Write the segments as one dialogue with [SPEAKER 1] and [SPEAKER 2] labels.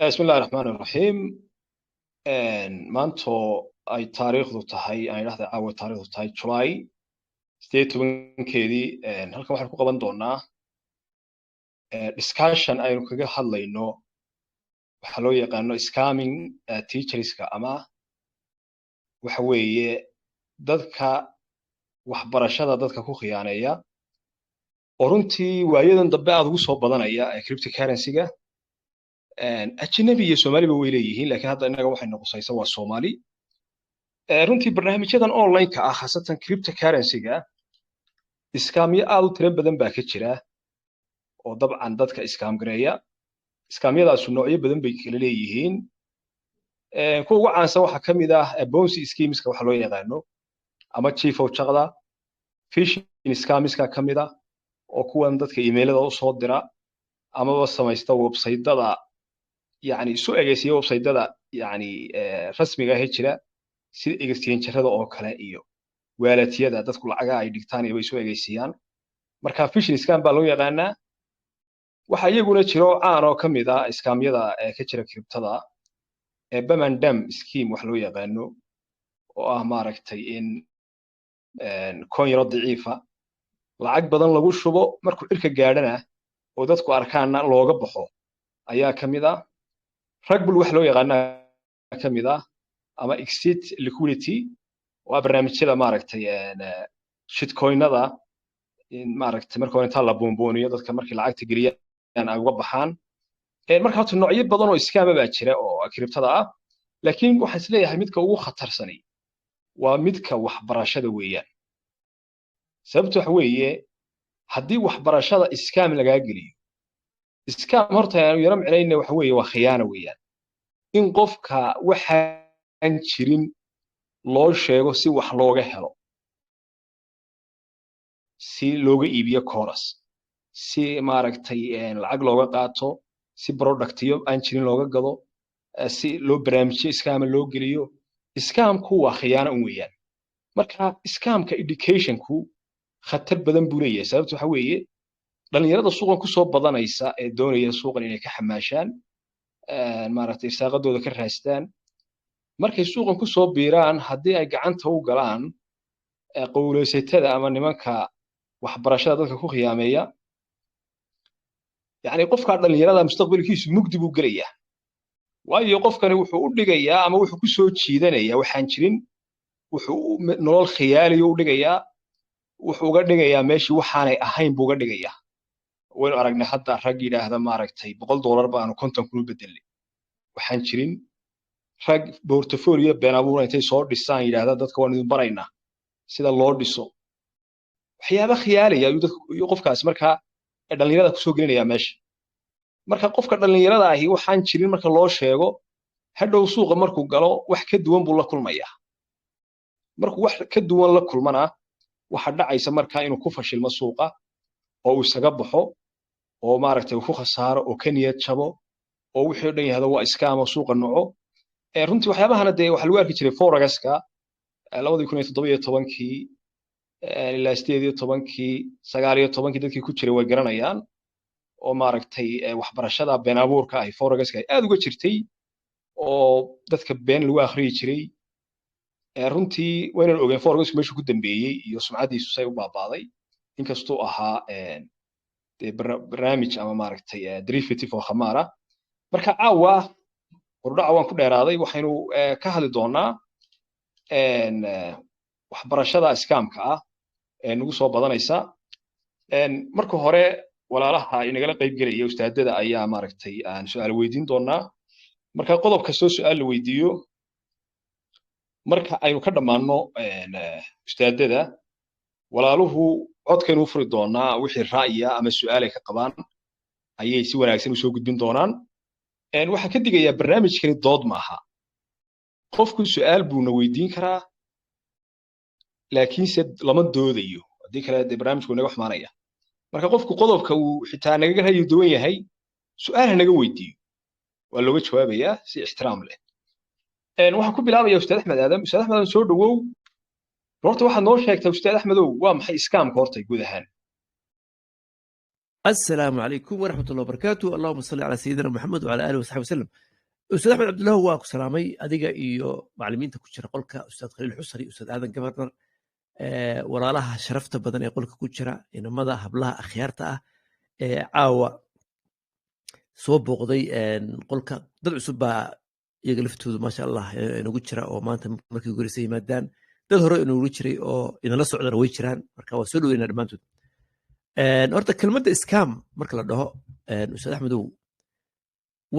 [SPEAKER 1] بسم الله الرحمن الرحيم maanto ay taariikhdu tahay aan idhaahda caawa taariikhdu tahay July 18keedii halkan waxaan ku qaban doonaa discussion aynu kaga hadlayno waxa loo yaqaano scamming teacherska ama waxa weeye dadka waxbarashada dadka ku khiyaaneeya oo runtii waayadan dambe aad ugu soo badanaya cryptocurrency-ga ajnabi iyo Soomaaliba way leeyihiin laakiin hadda inaga waxay noqosaysaa waa Soomaali runtii barnaamijyadan online-ka ah khaasatan cryptocurrency-ga iskaamyo aad u tiro badan baa ka jira oo dabcan dadka iskaam gareeya iskaamyadaas noocyo badan bay kala leeyihiin kuwa ugu caansan waxa ka mid ah Ponzi schemes-ka waxa loo yaqaano ama chief of chaqda phishing scams-ka ka mid ah oo kuwan dadka emailada u soo dira ama samaysta website-dada يعني سوء أجهزة وبسيطة يعني رسمي جاهز شراء سيد أجهزتين شراء أو كلا إيو ولا تيدا تدخل عجاء يدكتاني بيسوء أجهزيان مركب فيش إسكان بالو يغنى وحيقولون شراء أنا كم إذا إسكام يدا كشرا كريبتدا بمن دم إسكيم وحلو يغنو وأماركتين كون يرد ضعيفة لعق بدن لغو شبو مركو إركا جاردنا ودتكو أركاننا لوغا بخو أيا كم إذا رقم الوحدة يغنى كميدا أما exit liquidity وبرنامج كذا ماركتي يعني شيت كوين هذا ماركت مركون يطلع بونبونية ضد كمرك العقد تجريان أنا وضحان مركات النوعية بدنوا إسكام باكرة أو كريبت هذا لكن وحس لي هميدك هو خطر سني وميدك وحبرشة ويان سبته حويه حدي وحبرشة إسكام لجاجري إسكام مرتا يعني يرمي علينا وحويه وخيانة ويان إن قفك وحن شرين loo sheego si wax looga helo si looga iibiyo chorus si maaragtay lacag looga qaato si productiyo aan jirin looga gado si loo barnaamijyo iskaam loo geliyo iskaamku waa khiyaano weeyaan marka iskaamka educationku khatar badan buu leeyahay sababtu waxa weeye dhalinyarada suuqan ku soo badanaysa ee doonaya suuqan inay ka xamaashaan maaragtay irsaaqadooda ka raastaan markay suuqan ku soo biiraan hadii ay gacanta u galaan qowleysatada ama nimanka waxbarashada dadka ku khiyaameeya yani qofka dhalinyarada mustaqbalkiisu mugdi buu galayaa waayo qofkani wuxuu u dhigayaa ama wuxuu ku soo jiidanaya waxaan jirin wuxuu nolol khiyaaliyo u dhigayaa wuxuu uga dhigayaa meeshii waxaanay ahayn buu uga dhigayaa waynu aragnay hadda rag yiraahda maaragtay $100 baanu konton kun u bedelay waxaan jirin rag portfolio been abuur intay soo dhisaan yiraahda dadka waan idin baraynaa sida loo dhiso waxyaabo khiyaaliya iyo qofkaas marka dhalinyarada ku soo gelinaya meesha marka qofka dhalinyarada ahi waxaan jirin marka loo sheego hadhow suuqa markuu galo wax ka duwan buu la kulmayaa markuu wax ka duwan la kulmana waxa dhacaysa marka inuu ku fashilmo suuqa oo uu isaga baxo oo maaragtay uu ku khasaaro oo ka niyad jabo oo wixii dhan yahay waa iskaam suuqa noco runtii waxyaabahana dee waxa lagu arki jiray forex-ka 2017kii ilaa 18kii 19kii dadkii ku jiray way garanayaan oo maaragtay waxbarashada been abuurka ah forex-ka aad uga jirtay oo dadka been lagu akhriyi jiray runtii wayna ogeyn forex-ku meeshu ku dambeeyay iyo sumcadiisu say u baabaaday inkastoo ahaa barnaamij ama maaragtay derivative oo khamaara marka caawa qordhaca waan ku dheeraaday waxaynu ka hadli doonaa waxbarashada iskaamka ah ee nagu soo badanaysa marka hore walaalaha inagala qayb galaya ustaadada ayaa maaragtay aan su'aal weydiin doonaa marka qodob kasta su'aal la weydiiyo marka aynu ka dhamaano ustaadada walaaluhu codkaynu furi doonaa wixii ra'yi ama su'aal ay ka qabaan ayay si wanaagsan u soo gudbin doonaan waxa ka digaya barnaamijkani dood maaha qofku su'aal buu na weydiin karaa laakiin se lama doodayo hadii kale barnaamijku naga xumaanaya marka qofku qodobka uu xitaa naga rayo duwan yahay su'aal naga weydiiyo waa looga jawaabayaa si ixtiraam leh waxaan ku bilaabaya ustaad Axmed Aadam soo dhawow horta waxaad noo sheegtay ustaad Axmedow waa maxay iskaamka horta guud ahaan
[SPEAKER 2] السلام عليكم ورحمة الله وبركاته. اللهم صل على سيدنا محمد وعلى آله وصحبه وسلم. أستاذ أحمد عبد الله واكو سلامي أديك إيو معلمين تكوشر قولك أستاذ خليل حسري أستاذ آدم جبرنر walaalaha sharafta badan ee qolka ku jira inamada hablaha akhyaarta ah ee caawa soo booqday qolka dad cusub baa iyaga laftoodu maasha allah inagu jira oo maanta markii guurisa yimaadaan dad hore inagu jiray oo inala socdana way jiraan marka waa soo dhaweynaa dhammaantood horta kelmadda scam marka la dhaho ustaad axmedow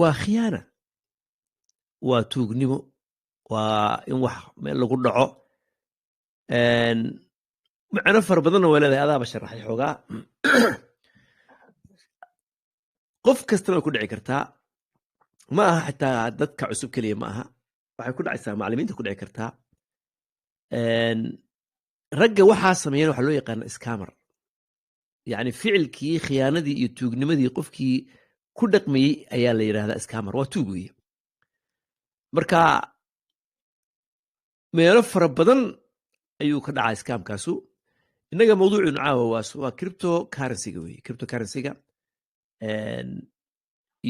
[SPEAKER 2] waa khiyaana waa tuugnimo waa in wax meel lagu dhaco macno fara badanna waa leedahay adaaba sharaxay xoogaa qof kastana way ku dhici kartaa ma aha xitaa dadka cusub keliya ma aha waxay ku dhacaysaa macallimiinta ku dhici kartaa ragga waxaa sameeyeen waxaa loo yaqaana scammer yacni ficilkii khiyaanadii iyo tuugnimadii qofkii ku dhaqmayey ayaa la yidhahdaa scammer waa tuug weeye marka meelo fara badan ayuu ka dhacaa scamkaasu innaga mawduucinu caawa waa cryptocurrency-ga weye cryptocurrency-ga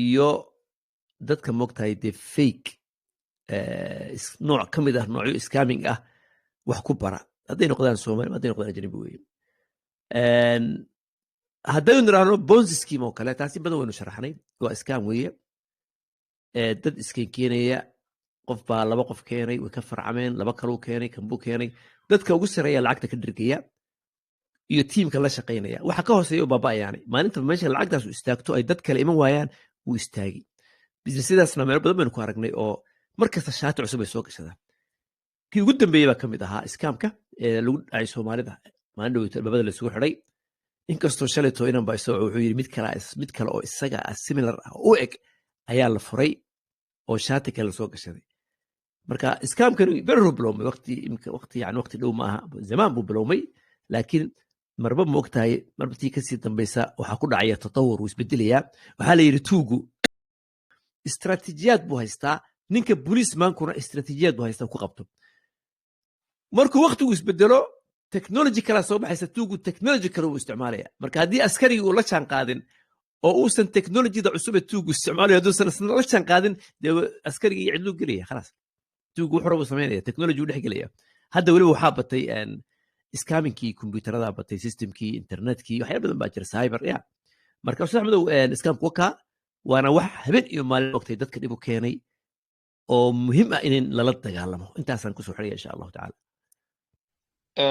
[SPEAKER 2] iyo dadka moogtahay dee fake nooc ka mid ah noocyo scamming ah wax ku bara hadday noqdaan Soomaali hadday noqdaan ajnabi weye haddaynu nidhaahno bonzi scheme oo kale taasi badan waynu sharaxnay waa scam weeye dad iskeenkeenaya qof baa laba qof keenay way ka farcameen laba kaluu keenay kanbuu keenay dadka ugu sareeya lacagta ka dhirgaya iyo tiimka la shaqaynaya waxa ka hooseeya baaba'ayaani maalinta meesha lacagtaas istaagto ay dad kale iman waayaan wuu istaagi businessyadaasna meelo badan baynu ku aragnay oo markasta shaati cusub ay soo gashadaan kii ugu dambeeyey baa ka mid ahaa scamka lagu dhacay Soomaalida maalin dhoweyto albabada la isugu xidhay inkastoo shalayto inan baa isagoo wuxuu yidhi mid kale oo isaga similar ah u eg ayaa la furay oo shaati kale la soo gashaday marka scamkani beru bilowmay waqti dhow maaha zamaan buu bilowmay laakiin marba ma ogtahay marbatii kasii dambaysa waxaa ku dhacaya tatawur wuu isbedelayaa waxaa la yidhi tuugu istaraatiijiyaad buu haystaa ninka booliismaankuna istaraatiijiyaad buu haystaa ku qabto markuu waqtigu isbedelo technology kala soo baxaysa tuugu technology kale uu isticmaalaya marka haddii askarigi uu la jaan qaadin oo uusan technologyda cusub ee tuugu isticmaalayo hadduusan la jaan qaadin dee askarigii cidluu gelaya khalaas tuugu wuxuu rabu samaynaya technology uu dhex gelaya hadda weliba waxaa batay scammingkii kombiyuutarada batay systemkii internetkii waxyaalo badan baa jira cyber ya marka ustaad axmedow scamku wakaa waana wax habeen iyo maalin ogtay dadka dhib u keenay oo muhiim ah in lala dagaalamo intaasaan kusoo xidhaya insha allahu tacaala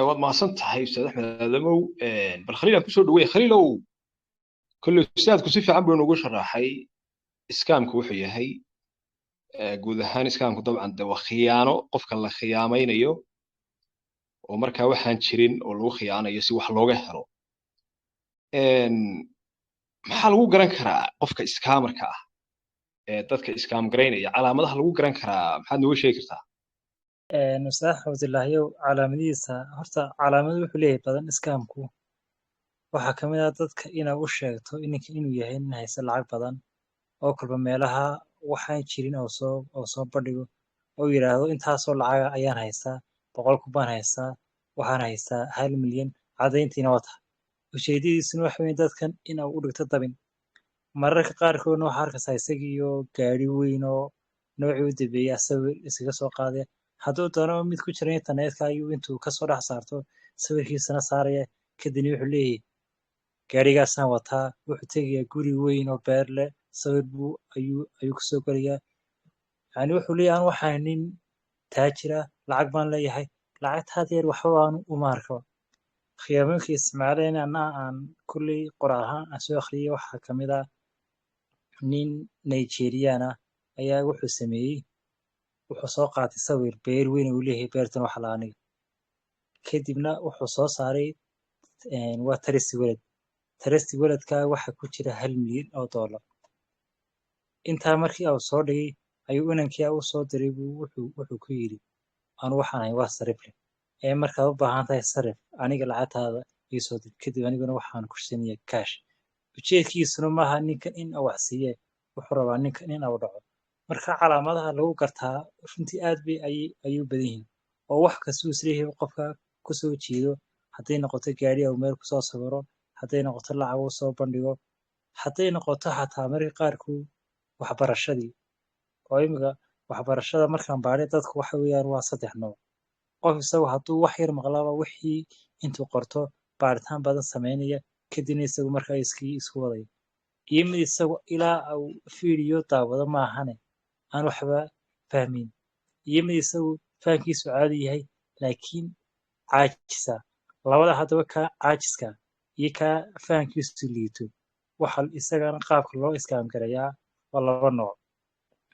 [SPEAKER 1] waad mahadsan tahay ustaad axmed aadamow bal khaliilaan kusoo dhaweey khaliilow kolley ustaadku si fiican buu noogu sharaxay iskaamku wuxuu yahay guud ahaan iskaamku dabcan de waa khiyaano qofka la khiyaamaynayo oo markaa waxaan jirin oo lagu khiyaanayo si wax looga helo maxaa lagu garan karaa qofka iskaamarka ah ee dadka iskaam garaynaya calaamadaha lagu garan karaa maxaad nooga sheegi kartaa
[SPEAKER 3] ustaad xamdulilaahiyow calaamadihiisa horta calaamado wuxuu leeyahay badan iskaamku waxaa ka mid ah dadka inaa u sheegto ninka inuu yahay nin haysta lacag badan oo kolba meelaha waxaan jirin oo soo bandhigo oo yidhaahdo intaasoo lacaga ayaan haystaa 100 baan haystaa waxaan haystaa 1 milyan cadayntiina wata ujeedadiisuna waxa weeye dadkan inuu u dhigto dabin mararka qaarkoodna waxaa arkaysaa isagiiyo gaari weyn oo noocii u dambeeyay sawir isaga soo qaaday hadduu doono mid ku jira internetka ayuu intuu kasoo dhex saarto sawirkiisana saaraya kadibna wuxuu leeyahay gaarigaasaan wataa wuxuu tegayaa guri weyn oo beer leh sawir buu ayuu kusoo gelayaa yani wuxuu leeyahay aan waxaan nin taajira lacag baan leeyahay lacagtaad yar waxba aan uma arko khiyaamooyinka isticmaaleen aan kulley qoraal ahaan aan soo akhriyay waxaa ka mid ah nin Nigerian ah ayaa wuxuu sameeyey wuxuu soo qaatay sawir beer weyn uu leeyahay beertan wax la aniga kadibna wuxuu soo saaray waa taresti weladka waxa ku jira 1 milyan oo dollar intaa markii uu soo dhigay ayuu inankii u soo diray wuxuu ku yiri aan waxaan hay waa sarif leh markaad u baahan tahay sarif aniga lacagtaada ii soo dir kadib aniguna waxaan ku siinayaa cash ujeedkiisuna maaha ninkan in uu wax siiye wuxuu rabaa ninkan in uu dhaco marka calaamadaha lagu gartaa runtii aad bay ayuu badan yihiin oo wax kasta uu isleeyahay qofka ku soo jeedo hadday noqoto gaari uu meel ku soo sawiro hadday noqoto lacag uu soo bandhigo hadday noqoto xataa markii qaarkood waxbarashadii oo imiga waxbarashada markaan baadhay dadku waxa weeyaan waa 3 nooc qof isagu hadduu wax yar maqlaaba wixii intuu qorto baaritaan badan sameynaya kadibna isagu markaa isku wadaya iyo mid isagu ilaa uu fiidiyo daawado maahane aan waxba fahmin iyo mid isagu fahamkiisu caadi yahay laakiin caajisa labada haddaba ka caajiska iyo ka fahamkiisu liito waxa isagana qaabka loo iskaam garayaa waa 2 nooc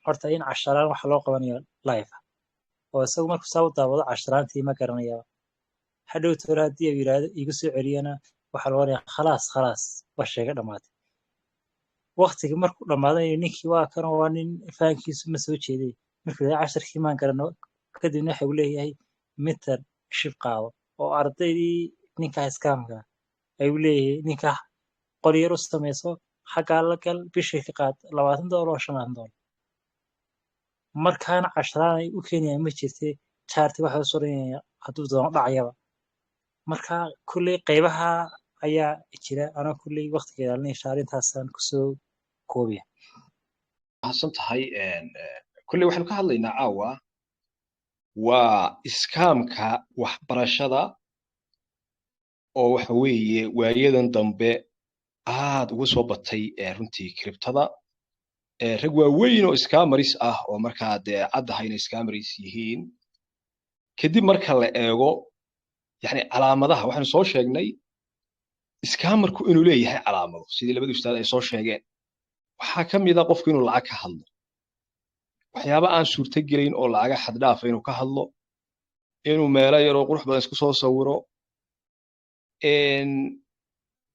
[SPEAKER 3] horta in casharaan waxa loo qabanayo live oo isagu markuu soo daawado casharaantii ma garanaya hadhow toora haddii uu yiraahdo igu soo celiyana waxa loo leeyahay khalaas waa sheega dhamaatay waqtiga markuu dhamaaday ninkii waa kan waa nin fahankiisu ma soo jeeday markuu casharkii maan garano kadibna waxa uu leeyahay mitar shib qaado oo ardaydii ninka iskaamka ay u leeyahay ninka qol yar u sameeyso xagga la gal bishii ka qaad $20 oo $50 markaan casharaan ay u keenayaan ma jirtay charti waxa soo reeyay hadduu doono dhacayaba marka kulli qaybaha ayaa jira ana kulli waqtigeeda la shaarintaasaan ku soo koobiya
[SPEAKER 1] حسن tahay kulli waxaan ka hadlaynaa caawa waa iskaamka waxbarashada oo waxa weeye waayadan dambe aad uga soo batay runtii kriptada rag waaweyn oo iskaamaris ah oo markaa dee caddahay inay iskaamaris yihiin kadib marka la eego yani calaamadaha waxaan soo sheegnay iskaamarku inuu leeyahay calaamado sidii labada ustaad ay soo sheegeen waxaa ka mid ah qofku inuu lacag ka hadlo waxyaabo aan suurta gelayn oo lacaga xad dhaaf inuu ka hadlo inuu meelo yar oo qurux badan isku soo sawiro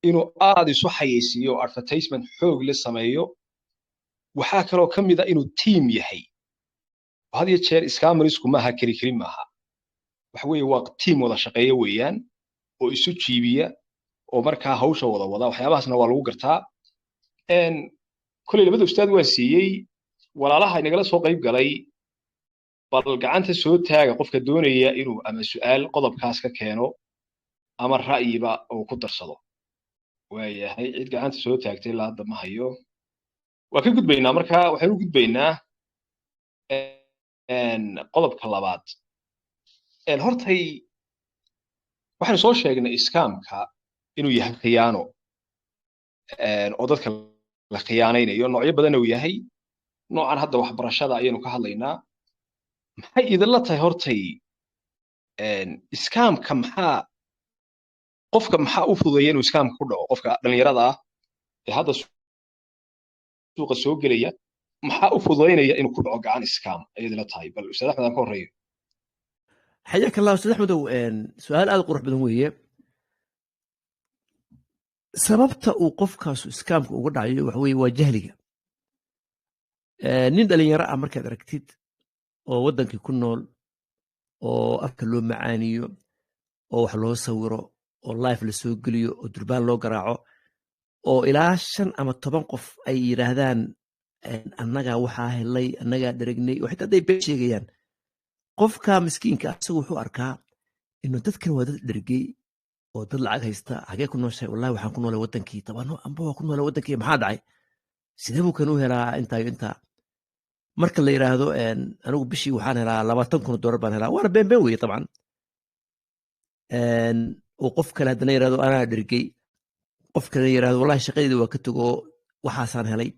[SPEAKER 1] inuu aad isu xayeysiiyo advertisement xoog la sameeyo waxaa kaloo ka mid ah inuu team yahay had iyo jeer iskaamarisku maaha keli maaha waxa weeye waa team wada shaqeeya weeyaan oo isu jiibiya oo markaa hawsha wada waxyaabahaasna waa lagu gartaa kulli labada ustaad waan siiyey walaalaha inagala soo qayb galay bal gacanta soo taaga qofka doonaya inuu ama su'aal qodobkaas ka keeno ama ra'yiba uu ku darsado waayahay cid gacanta soo taagtay la hadda ma hayo waa ka gudbaynaa marka waxaan u gudbaynaa qodobka labaad hortay waxaan soo sheegnay iskaamka inuu yahay khiyaano oo dadka la khiyaanaynayo noocyo badan uu yahay noocan hadda waxbarashada ayaynu ka hadlaynaa maxay idinla tahay hortay iskaamka qofka maxaa u fududeeya inuu iskaamka ku dhaco qofka dhalinyarada ah ee hadda suuqa soo gelaya maxaa u fududeynaya inuu ku dhaco gacan iskaam ayay idinla tahay bal ustaad axmed aan ka horreeyo
[SPEAKER 2] حياك الله استاذ احمد سؤال aad qurux badan weeye sababta uu qofkaas iskaamka uga dhacayo waxa weeye waa jahliga nin dhalinyaro ah markaad aragtid oo wadankii ku nool oo afka loo macaaniyo oo wax loo sawiro oo live la soo geliyo oo durbaan loo garaaco oo ilaa 5 ama 10 qof ay yiraahdaan annaga waxaa helay annaga daragnay oo xitaa day been sheegayaan qofka miskiinka asagu wuxuu arkaa inuu dadkan waa dad dhargay oo dad lacag haysta xagee ku nooshay wallahi waxaan ku noolay wadankii tabano amba waa ku noolay wadankii maxaa dhacay sidee buu kan u helaa inta marka la yiraahdo anigu bishii waxaan helaa $20,000 baan helaa waana been weeye طبعا oo qof kale hadana yiraahdo anaa dhargay qof kale yiraahdo wallahi shaqadii waa ka tago waxaasaan helay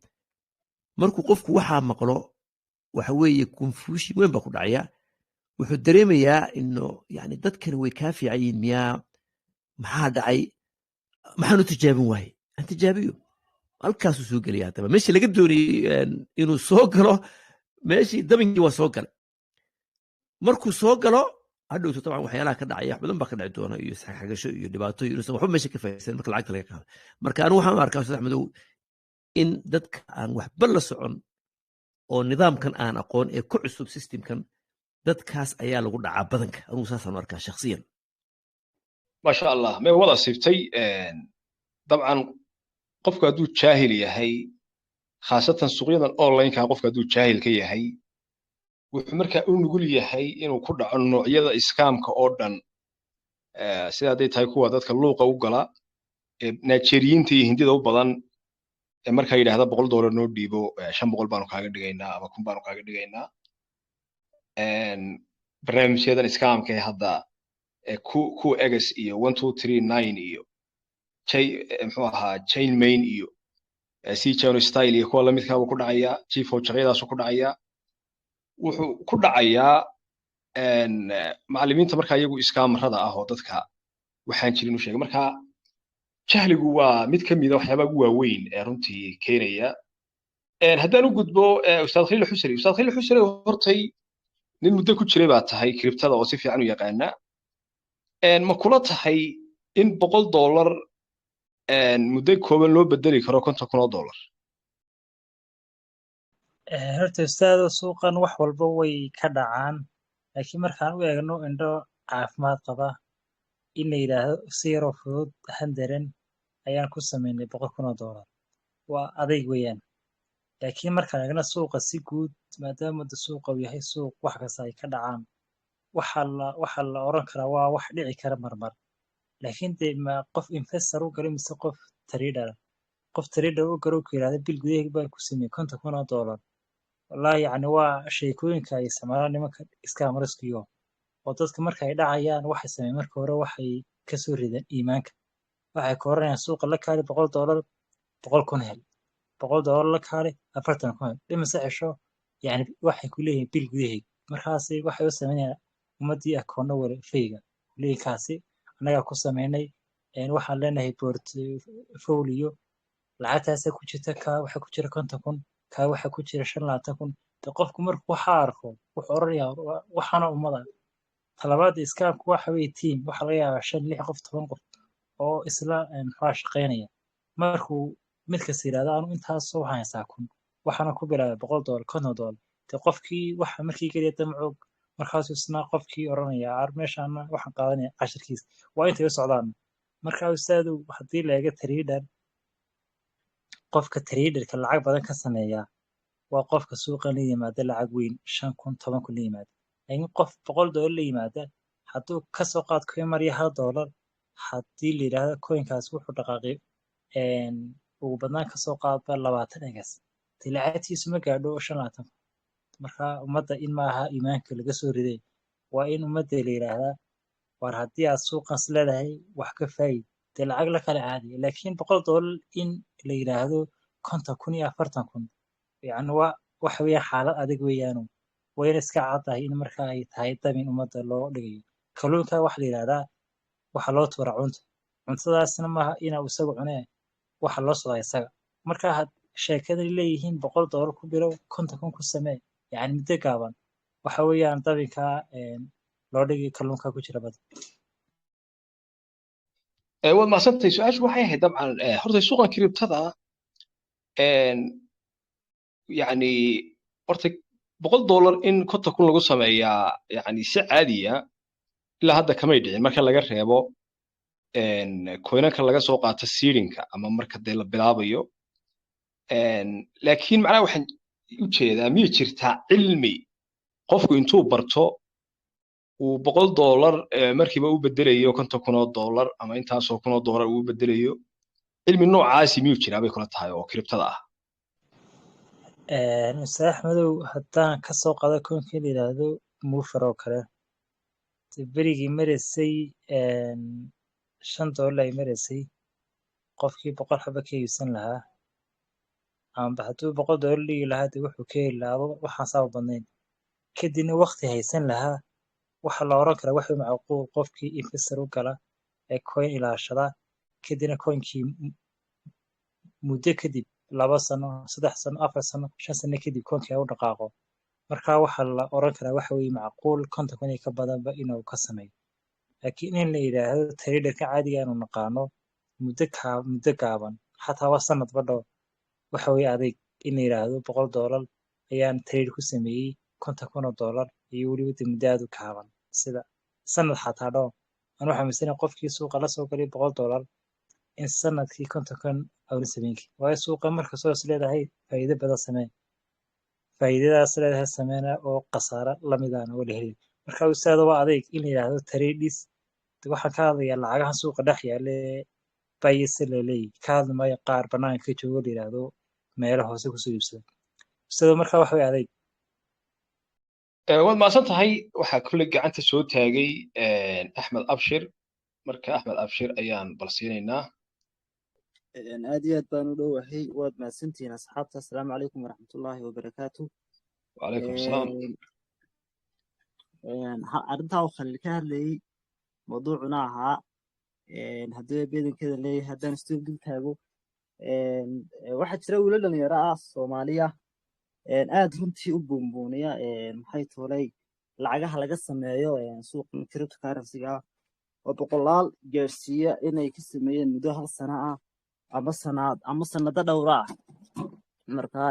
[SPEAKER 2] markuu qofku waxaa maqlo waxa weeye confusion weyn baa ku dhacaya wuxuu dareemayaa inuu yani dadkan way ka fiicayin miyaa maxaa dhacay maxaanu tijaabin waayey aan tijaabiyo halkaasuu soo gelaya hadaba meeshii laga doonayey inuu soo galo meeshii dabankii waa soo galay markuu soo galo hadhowto طبعا waxyaalaha ka dhacaya wax badan baa ka dhici doona iyo xagasho iyo dhibaato iyo waxba meesha ka faa'iideysan marka lacagta laga qaado marka anigu waxaan arkaa Ustaad Axmedow in dadka aan waxba la socon oo nidaamkan aan aqoon ee ku cusub systemkan dadkaas ayaa lagu dhacaa badanka anigu saasaan arkaa shakhsiyan
[SPEAKER 1] ما شاء الله ما وضع سيفتي طبعا قفك هدو جاهل يهي خاصة سوقيا اونلاين كان قفك هدو جاهل كي يهي ومركا uu nugul yahay inuu ku dhaco noocyada iskaamka oo dhan sida ay tahay kuwa dadka luuqa u gala Nigeriinta iyo Hindida u badan markaa yidhaahda $100 noo dhiibo 500 baanu kaaga dhigaynaa ama 1,000 baanu kaaga dhigaynaa barnaamijyadan scamka ee hadda ku egas iyo 1239 iyo muxuu ahaa chain main iyo Channel style iyo kuwa la midka uu ku dhacayaa chief hojaqyadaas ku dhacayaa wuxuu ku dhacayaa macallimiinta markaa iyagu iskaamarada ah oo dadka waxaan jirin u sheegay markaa jahligu waa mid ka mid ah waxyaabaha ugu waaweyn ee runtii keenaya haddaan u gudbo ustaad Khaliil Xusri hortay nin muddo ku jiray baa tahay kriptada oo si fiican u yaqaana ma kula tahay in $100 muddo kooban loo bedeli karo $50,000
[SPEAKER 3] horta ustaado suuqan wax walba way ka dhacaan laakiin markaan u eegno indho caafimaad qaba in la yidhaahdo si yaroo fudud handaran ayaan ku sameynay $100,000 waa adayg weeyaan laakiin markaan eegno suuqa si guud maadaama suuqa uu yahay suuq wax kasta ay ka dhacaan waxa la oran karaa waa wax dhici kara marmar laakiin dee ma qof investor u galo mise qof trader u galo ku yidhaahda bil gudaheed baan ku sameeyey $50,000 wallaahi yacni waa sheekooyinka ay sameeyaan nimanka scammerskiyo oo dadka marka ay dhacayaan waxay sameeyaan marka hore waxay ka soo ridaan iimaanka waxay ka oranayaan suuqa la kaali $100 100,000 hel $100 la kaali 40,000 hel dhimise cesho yani waxay ku leeyihiin bil gudaheed markaasi waxay u sameeyaan ummadii akoonno wala fayga leeykaasi anaga ku sameynay waxaan leenahay portfolio lacagtaas ku jirta ka waxa ku jira 50,000 ka waxa ku jira 25,000 de qofku markuu waxa arko wuxuu oranayaa waxana ummada talabaad iskaamku waxa weey team waxa laga yaabaa 5 6 qof 10 qof oo isla maxaa shaqeynaya markuu mid ka siraada aanu intaas soo haysaa kun waxana ku bilaabay $100 $50 de qofkii waxa markii kaliya damcoog markaas isna qofkii oranaya meeshaan waxaan qaadanaya 10kiis waa intay u socdaan marka ustaadu hadii la eega trader qofka traderka lacag badan ka sameeya waa qofka suuqa la yimaada lacag weyn 5,000 10,000 la yimaada laakiin qof $100 la yimaada hadduu ka soo qaad coin mar $1 haddii la yiraahdo coinkaas wuxuu dhaqaaqay ugu badnaan ka soo qaad 20x lacagtiisu ma gaadho 25 marka ummadda in maaha iimaanka laga soo riday waa in ummadda la yiraahdaa war haddii aad suuqan leedahay wax ka faa'iid dee lacag la kala caadi laakiin $100 in la yiraahdo 50,000 iyo 40,000 yani waxa weeye xaalad adag weeyaan wayna iska cadahay in marka ay tahay damin ummadda loo dhigayo kalluunka wax la yiraahdaa waxa loo tuura cuntadaasna maaha inuu isagu cunee waxa loo soo isaga marka sheekada leeyihiin $100 ku bilow 50,000 ku samee yani muddo gaaban waxa weeyaan dabinka loo dhigay kalluunka ku jira bad
[SPEAKER 1] waad maasantay su'aashu waxay ahayd dabcan horta suuqan kriptada yani horta $100 in $50,000 lagu sameeyaa yani si caadiya ilaa hadda kamay dhicin marka laga reebo coinanka laga soo qaato seedingka ama marka dee la bilaabayo laakiin macnaha waxaan u jeedaa miyay jirtaa cilmi qofku intuu barto uu $100 markiiba u bedelayo $50,000 ama intaasoo $1,000 uu bedelayo cilmi noocaasi miyuu jiraa bay kula tahay oo kriptada ah
[SPEAKER 3] Ustaad Axmedow haddaan ka soo qaado koonkii la yiraahdo Mover oo kale berigii mareysay $5 ay mareysay qofkii 100 xaba ka iibsan lahaa ama hadduu $100 dhigi lahaa dee wuxuu ka heli lahaa waxaan saa u badnayn kadibna waqti haysan lahaa waxa la oran karaa wax macquul qofkii investor u gala ee coin ilaashada kadibna coinkii muddo kadib 2 sano 3 sano 4 sano 5 sano kadib coinkii u dhaqaaqo marka waxa la oran karaa waxa weey macquul 50,000 ka badanba inuu ka sameeyo laakiin in la yiraahdo traderka caadiga ah inuu naqaano muddo gaaban xataa waa sanad badho waxa weey adeeg in la yiraahdo $100 ayaan trade ku sameeyay $50,000 iyo waliba muddo aad u gaaban sida sanad xataa dhoo aan waxa miisana qofkii suuqa la soo galay $100 in sanadkii 50,000 aw sameeyay waa suuqa marka soo leedahay faa'iido badan sameey faa'iidadaas leedahay sameeyna oo qasaara lamidaan oo la helay marka ustaad waa adeeg in la yiraahdo traders waxa ka hadlaya lacagaha suuqa dhex yaale bayse laleeyahy ka hadli maayo qaar banaanka ka jooga la yidhaahdo meelo hoose kusoo iibsada sidoo markaa wax way adeeg
[SPEAKER 1] waad mahadsan tahay waxaa kolley gacanta soo taagay axmed abshir marka axmed abshir ayaan bal siinaynaa
[SPEAKER 4] aad iyo aad baan u dhowahay waad mahadsantihiin asxaabta asalaamu calaykum waraxmatullaahi wabarakaatu
[SPEAKER 1] wacalaykum asalaam
[SPEAKER 4] arrintaa uu khaliil ka hadlayey mawduucuna ahaa haddii beedankeeda leeyahay haddaan istuu dul taago waxaa jira wiilo dhalinyaro ah soomaaliya aad runtii u buunbuuniya maxay toolay lacagaha laga sameeyo suuqa cryptocurrency-ga oo boqolaal gaarsiiya inay ka sameeyeen muddo 1 sano ah ama sanado dhowra ah marka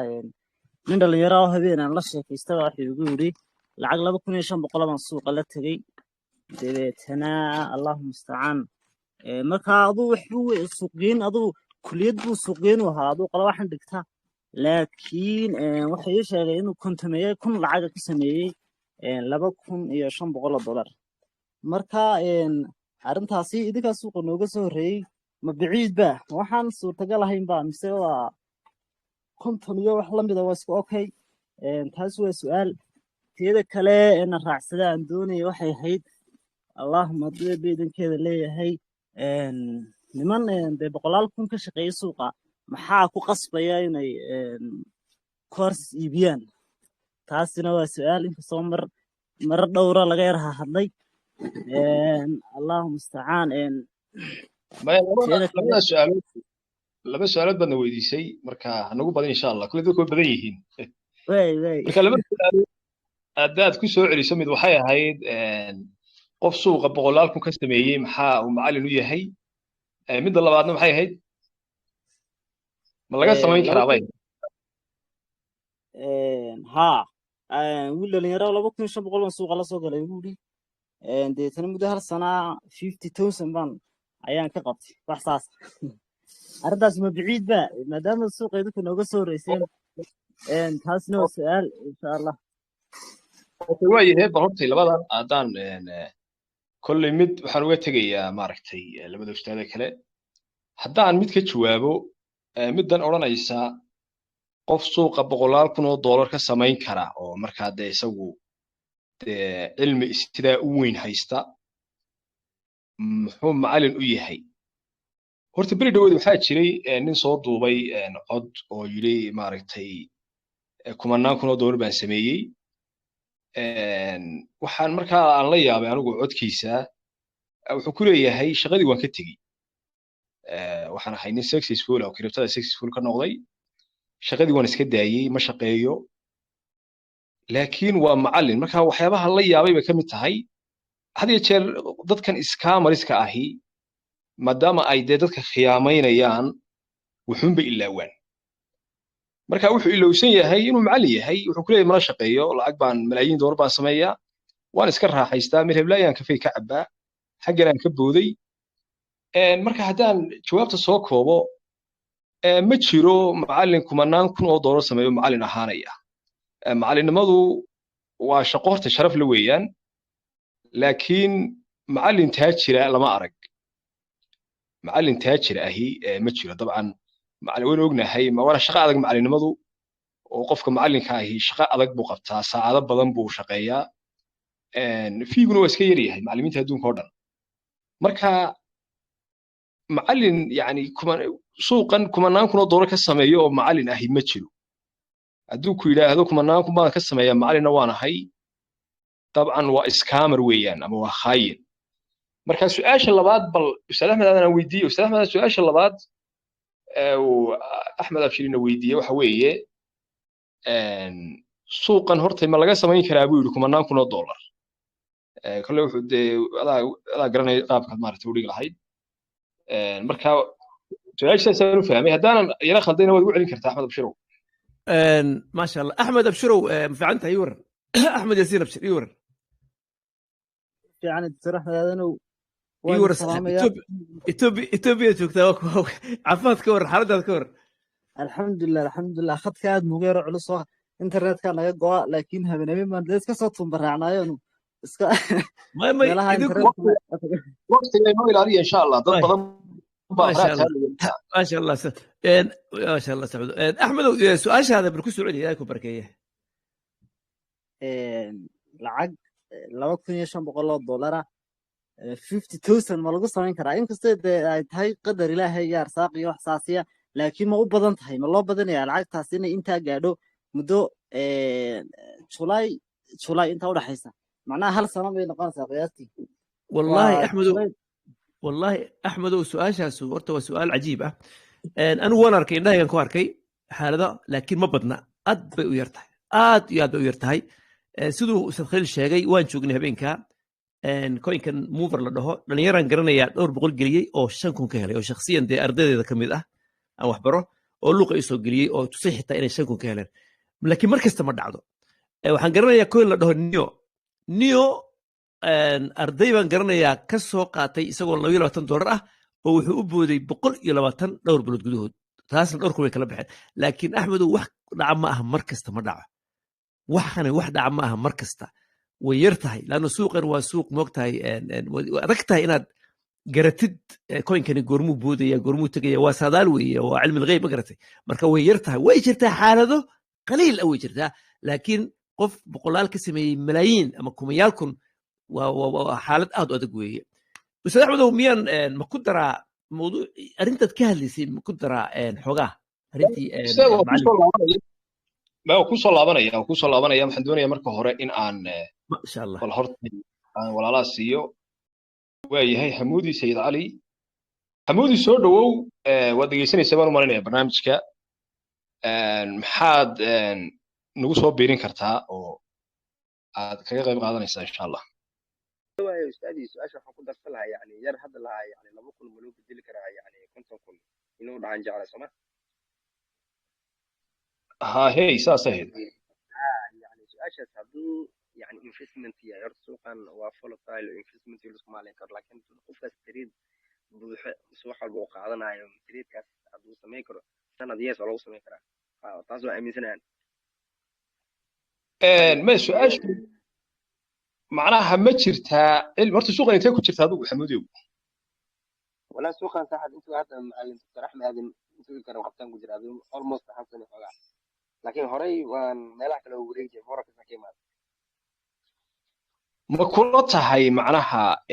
[SPEAKER 4] nin dhalinyaro ah habeenaan la sheekaystaba wuxuu igu yidhi lacag 2500 baan suuqa la tegey dabeetana allahu mustacaan marka aduu wuxuu suuqgeyn aduu kulliyad buu suuqgeyn u ahaa aduu qala waxaan dhigtaa laakiin waxa ii sheegay inuu kontameeyay kun lacag ka sameeyay $2,500 marka arrintaasi idinka suuqa nooga soo horeeyay ma biciid ba waxaan suurtagal ahayn ba mise waa konton iyo wax la mid ah waa isku okay taas waa su'aal teeda kale in raacsada aan doonay waxay ahayd allahumma beedankeeda leeyahay niman de boqolaal kun ka shaqeeya suuqa maxaa ku qasbaya inay course iibiyaan taasina waa su'aal inkastoo mar dhowra laga yar hadlay allahu mustacaan
[SPEAKER 1] laba su'aalood baadna weydiisay marka hanagu badan insha allah kule dadku way badan yihiin
[SPEAKER 4] way
[SPEAKER 1] marka laba su'aalood haddaad ku soo celiso mid waxay ahayd qof suuqa boqolaal kun ka sameeyey maxaa uu macallin u yahay midda labaadna maxay ahayd ma laga samayn karaa bay
[SPEAKER 4] haa wiil dhalinyaro 2500 baan suuqa la soo galay ugu yidhi deetana muddo 1 sana 50,000 baan ayaan ka qabtay wax saas arrintaas ma biciid ba maadaama suuqa idinku nooga soo horeyseen taasna waa su'aal insha allah
[SPEAKER 1] waayahay bal hortay labadan haddaan kolley mid waxaan uga tegayaa maaragtay labada ustaada kale haddaan mid ka jawaabo middan odhanaysa qof suuqa boqolaal kun oo dollar ka samayn kara oo markaa dee isagu dee cilmi sidaa u weyn haysta muxuu macallin u yahay horta beri dhawood waxaa jiray nin soo duubay cod oo yidhi maaragtay 10,000 kun oo dollar baan sameeyey waxaan markaa aan la yaabay anigu codkiisa wuxuu ku leeyahay shaqadii waan ka tegey waxaan ahay nin successful oo cryptada successful ka noqday shaqadii waan iska daayey ma shaqeeyo laakiin waa macallin marka waxyaabaha la yaabay bay ka mid tahay had iyo jeer dadkan scammerska ahi maadaama ay dee dadka khiyaamaynayaan wuxuunba ilaawaan marka wuxuu ilowsan yahay inuu macallin yahay wuxuu ku leeyahay mala shaqeeyo lacag baan malaayiin dollar baan sameeyaa waan iska raaxaystaa mir heblaayaan kafey ka cabbaa xaggan aan ka booday marka haddaan jawaabta soo koobo ma jiro macallin 10,000 kun oo dollar sameeyo macallin ahaanaya macallinnimadu waa shaqo horta sharaf la weeyaan laakiin macallin taajira lama arag macallin taajir ahi ma jiro dabcan macallin waan ognahay waana shaqo adag macallinnimadu oo qofka macallinka ahi shaqo adag buu qabtaa saacado badan buu shaqeeyaa fiiguna waa iska yaryahay macallimiinta adduunka oo dhan marka macallin yani suuqan 10,000 kun oo dollar ka sameeyo oo macallin ahi ma jiro hadduu ku yidhaahdo 10,000 kun baan ka sameeyaa macallinna waan ahay dabcan waa scammer weeyaan ama waa khaayin marka su'aasha labaad bal ustaad axmed aan weydiiyo ustaad axmed su'aasha labaad axmed abshirina weydiiye waxa weeye suuqan horta ma laga samayn karaa buu yidhi 10,000 kun oo dollar kale wuxuu dee adaa garanaya qaabkaad maaragtay u dhigi lahayd marka su'aashaasaan u fahmay haddaanan yara khaldayna waad ugu celin kartaa axmed abshirow
[SPEAKER 2] ما شاء الله احمد ابشروا مفعنتها يورن احمد ياسين ابشر يورن
[SPEAKER 4] يعني بصراحه هذا
[SPEAKER 2] يورن اتوبيا joogtaa caafimaad ka war xaaladaad ka war
[SPEAKER 4] alxamdulilah khadka aad mugeero culus oo internetka naga go'a laakiin habeenimo maan iska soo tumbaracnaayo iska
[SPEAKER 1] waqtiga inoo ilaaliya insha allah dad badan
[SPEAKER 2] ما شاء الله ما شاء الله ما شاء الله سعود احمد سؤال هذا بالكل سعودي ياكو بركيه
[SPEAKER 4] lacag 2,500 dollar 50,000 ma lagu samayn karaa inkastoo ay tahay qadar ilaahay iyo arsaaq iyo wax saasiya laakiin ma u badan tahay ma loo badanayaa lacagtaas inay intaa gaadho muddo July inta u dhaxaysa macnaha hal sano bay noqonaysaa qiyaastii
[SPEAKER 2] والله احمد سؤاشاas horta waa su'aal cajiib ah anigu waan arkay indhahaygan ku arkay xaalada laakiin ma badna aad bay u yartahay aad iyo aad bay u yartahay siduu Ustaad Khaliil sheegay waan joognay habeenka coinkan mover la dhaho dhalinyaraan garanaya dhowr boqol geliyey oo 5,000 ka helay oo shakhsiyan dee ardaydeeda ka mid ah aan wax baro oo luuqa isoo geliyey oo tusay xitaa inay 5,000 ka heleen laakiin mar kasta ma dhacdo waxaan garanayaa coin la dhaho nio arday baan garanayaa ka soo qaatay isagoo $22 ah oo wuxuu u booday 120 dhowr bilood gudahood taasna dhowr way kala baxeen laakiin axmedow wax dhaca ma aha mar kasta ma dhaco waxana wax dhaca ma aha mar kasta way yar tahay laanna suuqan waa suuq moogtahay adag tahay inaad garatid coinkani goormuu boodaya goormuu tegaya waa saadaal weeye waa cilmi lghayb ma garatay marka way yar tahay way jirtaa xaalado qaliil ah way jirtaa laakiin qof boqolaal ka sameeyey malaayiin ama kumayaal kun waa xaalad aad u adag weeye ustaad axmedow miyaan ma ku daraa mawduuc arrintaad ka hadlaysay ma ku daraa xoogaa arrintii
[SPEAKER 1] kusoo laabanaya waxaan doonaya marka hore in aan
[SPEAKER 2] masha allah
[SPEAKER 1] bal horta aan walaalaha siiyo waayahay xamuudi sayid cali xamuudi soo dhawow waad dhegeysanaysaa baan u malinaya barnaamijka maxaad nagu soo biirin kartaa oo aad kaga qayb qaadanaysaa insha allah
[SPEAKER 5] waayo ustaadii su'aasha waxaan ku darsan lahaa yani yar hadda lahaa yani 2,000 ma loo bedeli karaa yani 50,000 inuu dhacan jeclay soma
[SPEAKER 1] ها هي ساسهل
[SPEAKER 5] يعني سؤال هذا يعني investment يا يرد سوقا وفولتايل investment يلصق مالك لكن قفة تريد بوح سوق الواقع هذا نايم تريد كاس هذا سميكر سنة دياس ولا سميكر تازو أمي سنة
[SPEAKER 1] ما سؤال معناها ما شرتها مرت سوق أنت كنت شرت هذا حمودي
[SPEAKER 5] ولا سوقا صح أنتوا هذا معلم رحمة هذا أنتوا كانوا قبطان جزر هذا almost حسن حاجة لكن هراي وان ملاك لو وريجي فرق سكيمات
[SPEAKER 1] ما كلها هاي معناها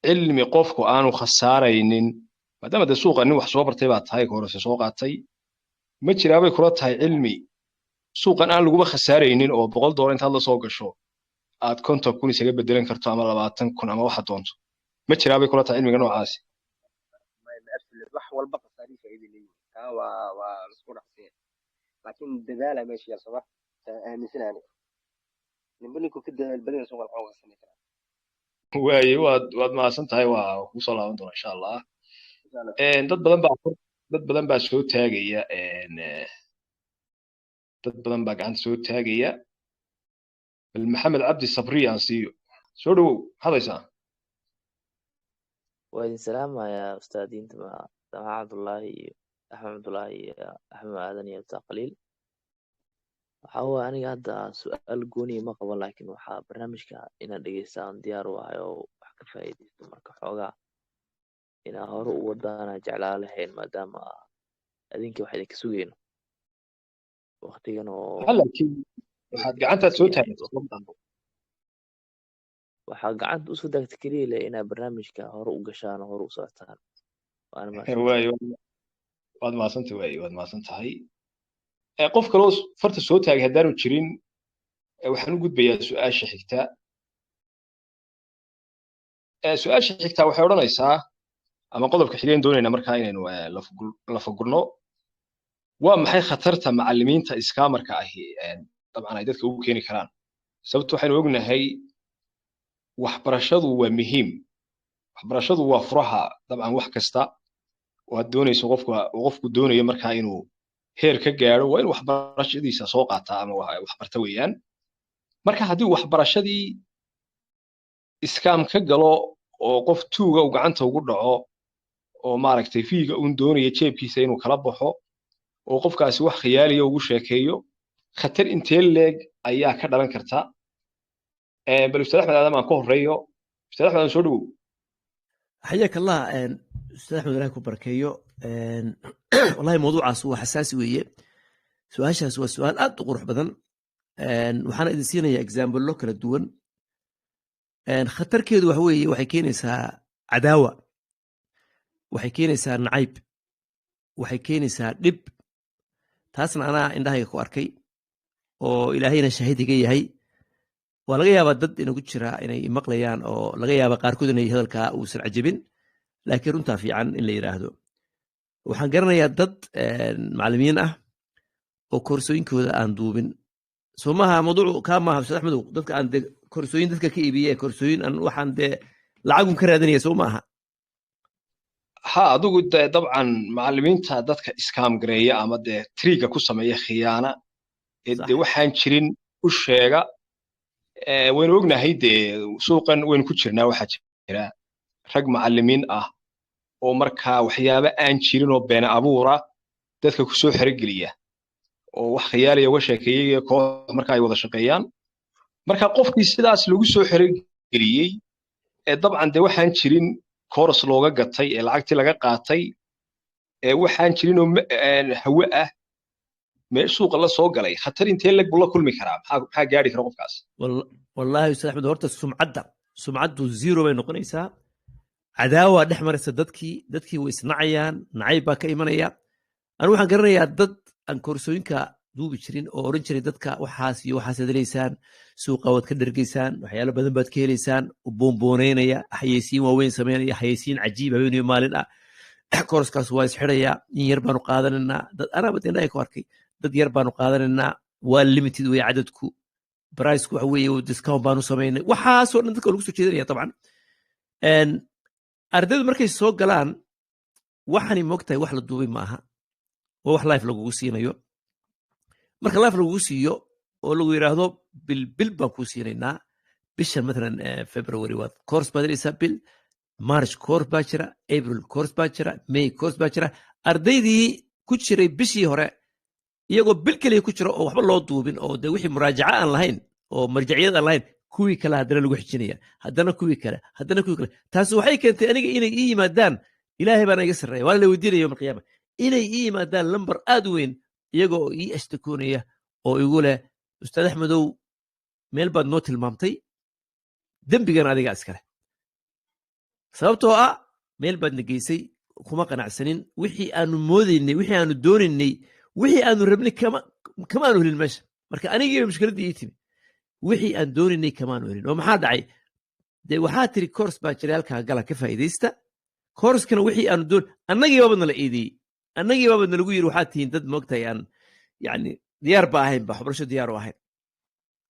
[SPEAKER 1] علمي قفكو أنا خسارين ما دام ده سوق إنه وحصو برتبات هاي كورس سوقاتي ما تجربي كلها هاي علمي سوق أنا لقوا خسارين أو $100 أنت هذا سوق شو عاد كنت أكون سجل بدلين كرتو عمل 20 كن أما واحد دونت ما تجربي كلها علمي كانوا عاسي
[SPEAKER 5] ما يبقى البح والبقى صاري في عيد اللي والسكور حسين لكن دجالة ماشي يا صباح مثلا يعني نبنيكوا كده البدن سوق القوة السنة كده
[SPEAKER 1] واي واد ما سنت هاي وصل لهم إن شاء الله dad badan baa soo taagaya dad badan baa gacanta soo taagaya bal maxamed cabdi sabri aan siiyo soo dhawow hadaysaa
[SPEAKER 6] وإذن سلام يا أستاذين تبع عبد الله أحمد عبد الله أحمد آذن يا أستاذ قليل هو أنا هذا سؤال جوني ما قبل لكن وحا برنامجك إن دقيستان ديار وهايو وحكا فايدي مركا حوغا إن هورو ودانا جعلا لهين ما دام أذنك وحيدك سوين وقتي كانوا
[SPEAKER 1] هلا waxaad gacanta soo taagtay
[SPEAKER 6] waxaa gacanta u soo dagta kaliya leh inaa barnaamijka hore u gashaan oo hore u socotaan
[SPEAKER 1] waad maasantahay qof kaloo farta soo taagay haddaanu jirin waxaan u gudbayaa su-aasha xigta waxay odhanaysaa ama qodobka xigeen doonaynaa markaa inaynu lafagurno waa maxay khatarta macallimiinta iskaamarka ahi dabcan ay dadka ugu keeni karaan sababto waxaynu ognahay waxbarashadu waa muhiim waxbarashadu waa furaha dabcan wax kasta oo aad doonayso qofku doonayo markaa inuu heer ka gaaro waa in waxbarashadiisa soo qaataa ama waxbarta weeyaan marka haddii waxbarashadii iskaam ka galo oo qof tuuga uu gacanta ugu dhaco oo maaragtay fiiga uun doonaya jeebkiisa inuu kala baxo oo qofkaasi wax khiyaaliya ugu sheekeeyo khatar intee leeg ayaa ka dhalan karta bal ustaad axmed aadam aan ka horeeyo ustaad axmed aan soo dhawow
[SPEAKER 2] حياك الله استاذ احمد الله ku barkeeyo wallahi mawduucaas waa xasaasi weeye su-aashaas waa su-aal aad u qurux badan waxaana idin siinaya examballo kala duwan khatarkeedu waxa weeye waxay keenaysaa cadaawa waxay keenaysaa nacayb waxay keenaysaa dhib taasna anaa indhahayga ku arkay oo ilaahayna shaahid iga yahay waa laga yaabaa dad inagu jira inay maqlayaan oo laga yaaba qaarkood inay hadalkaa uusan cajabin laakiin runtaa fiican in la yidhaahdo waxaan garanayaa dad macallimiin ah oo koorsooyinkooda aan duubin soo maaha mawduucu kaa maaha ustaad axmedow dadka aan de koorsooyin dadka ka iibiye koorsooyin aan waxaan dee lacagun ka raadinaya soo maaha
[SPEAKER 1] ha adigu dee dabcan macallimiinta dadka iskaam gareeya ama dee triga ku sameeya khiyaana dee waxaan jirin u sheega waynu ognahay dee suuqan waynu ku jirnaa waxaa jira rag macallimiin ah oo markaa waxyaaba aan jirin oo been abuura dadka ku soo xerogeliya oo wax khiyaaliya uga sheekeeyay koox marka ay wada shaqeeyaan marka qofkii sidaas lagu soo xerogeliyey dabcan dee waxaan jirin kooras looga gatay ee lacagtii laga qaatay waxaan jirin oo hawe ah meel suuqa la soo galay khatar intee lag la kulmi karaa maxaa gaari kara qofkaas
[SPEAKER 2] wallahi ustaad axmed horta sumcaddu zero bay noqonaysaa cadaawa dhex maraysa dadkii way isnacayaan nacayb baa ka imanaya anu waxaan garanayaa dad aan koorsooyinka duubi jirin oo oran jiray dadka waxaas iyo waxaas adelaysaan suuqa waad ka dhergaysaan waxyaalo badan baad ka helaysaan boonbooneynaya xayeysiin waaweyn sameynaya xayeysiin cajiib habeeniyo maalin ah koorskaas waa isxidhaya in yar baanu qaadanaynaa dad anaaba indhaha ku arkay dad yar baanu qaadanaynaa waa limited wey cadadku bricku waxa weeye discount baanu samaynay waxaasoo dhan dadka lagu soo jeedinaya dabcan ardaydu markay soo galaan waxani moogtahay wax la duubay maaha waa wax life lagugu siinayo marka life lagugu siiyo oo lagu yidhaahdo bil baan kuu siinaynaa bishan matalan february waad course baad helaysaa bil march course baa jira april course baa jira may course baa jira ardaydii ku jiray bishii hore iyagoo bil keliya ku jira oo waxba loo duubin oo de wixii muraajaca aan lahayn oo marjaciyad aan lahayn kuwii kale haddana lagu xijinaya haddana kuwii kale taasi waxay keentay aniga inay ii yimaadaan ilaahay baana iga sarreeya waana la weydiinaya yowm alqiyaama inay ii yimaadaan lambar aad u weyn iyaga oo ii ashtakoonaya oo igu leh ustaad axmedow meel baad noo tilmaamtay dembigan adiga iskale sababtoo ah meel baad na geysay kuma qanacsanin wixii aanu moodaynay wixii aanu doonaynay wixii aanu rabnay kama aanu helin meesha marka anigiiba mushkiladdii ii timi wixii aan doonaynay kamaanu helin oo maxaa dhacay dee waxaa tiri course baa jiray halkaa gala ka faa'iidaysta coursekana wixii aanu doon annagii baabadna la eedeeyey annagii baabadna lagu yiri waxaad tihiin dad moogtahay aan yani diyaar ba ahayn ba waxbarasho diyaar u ahayn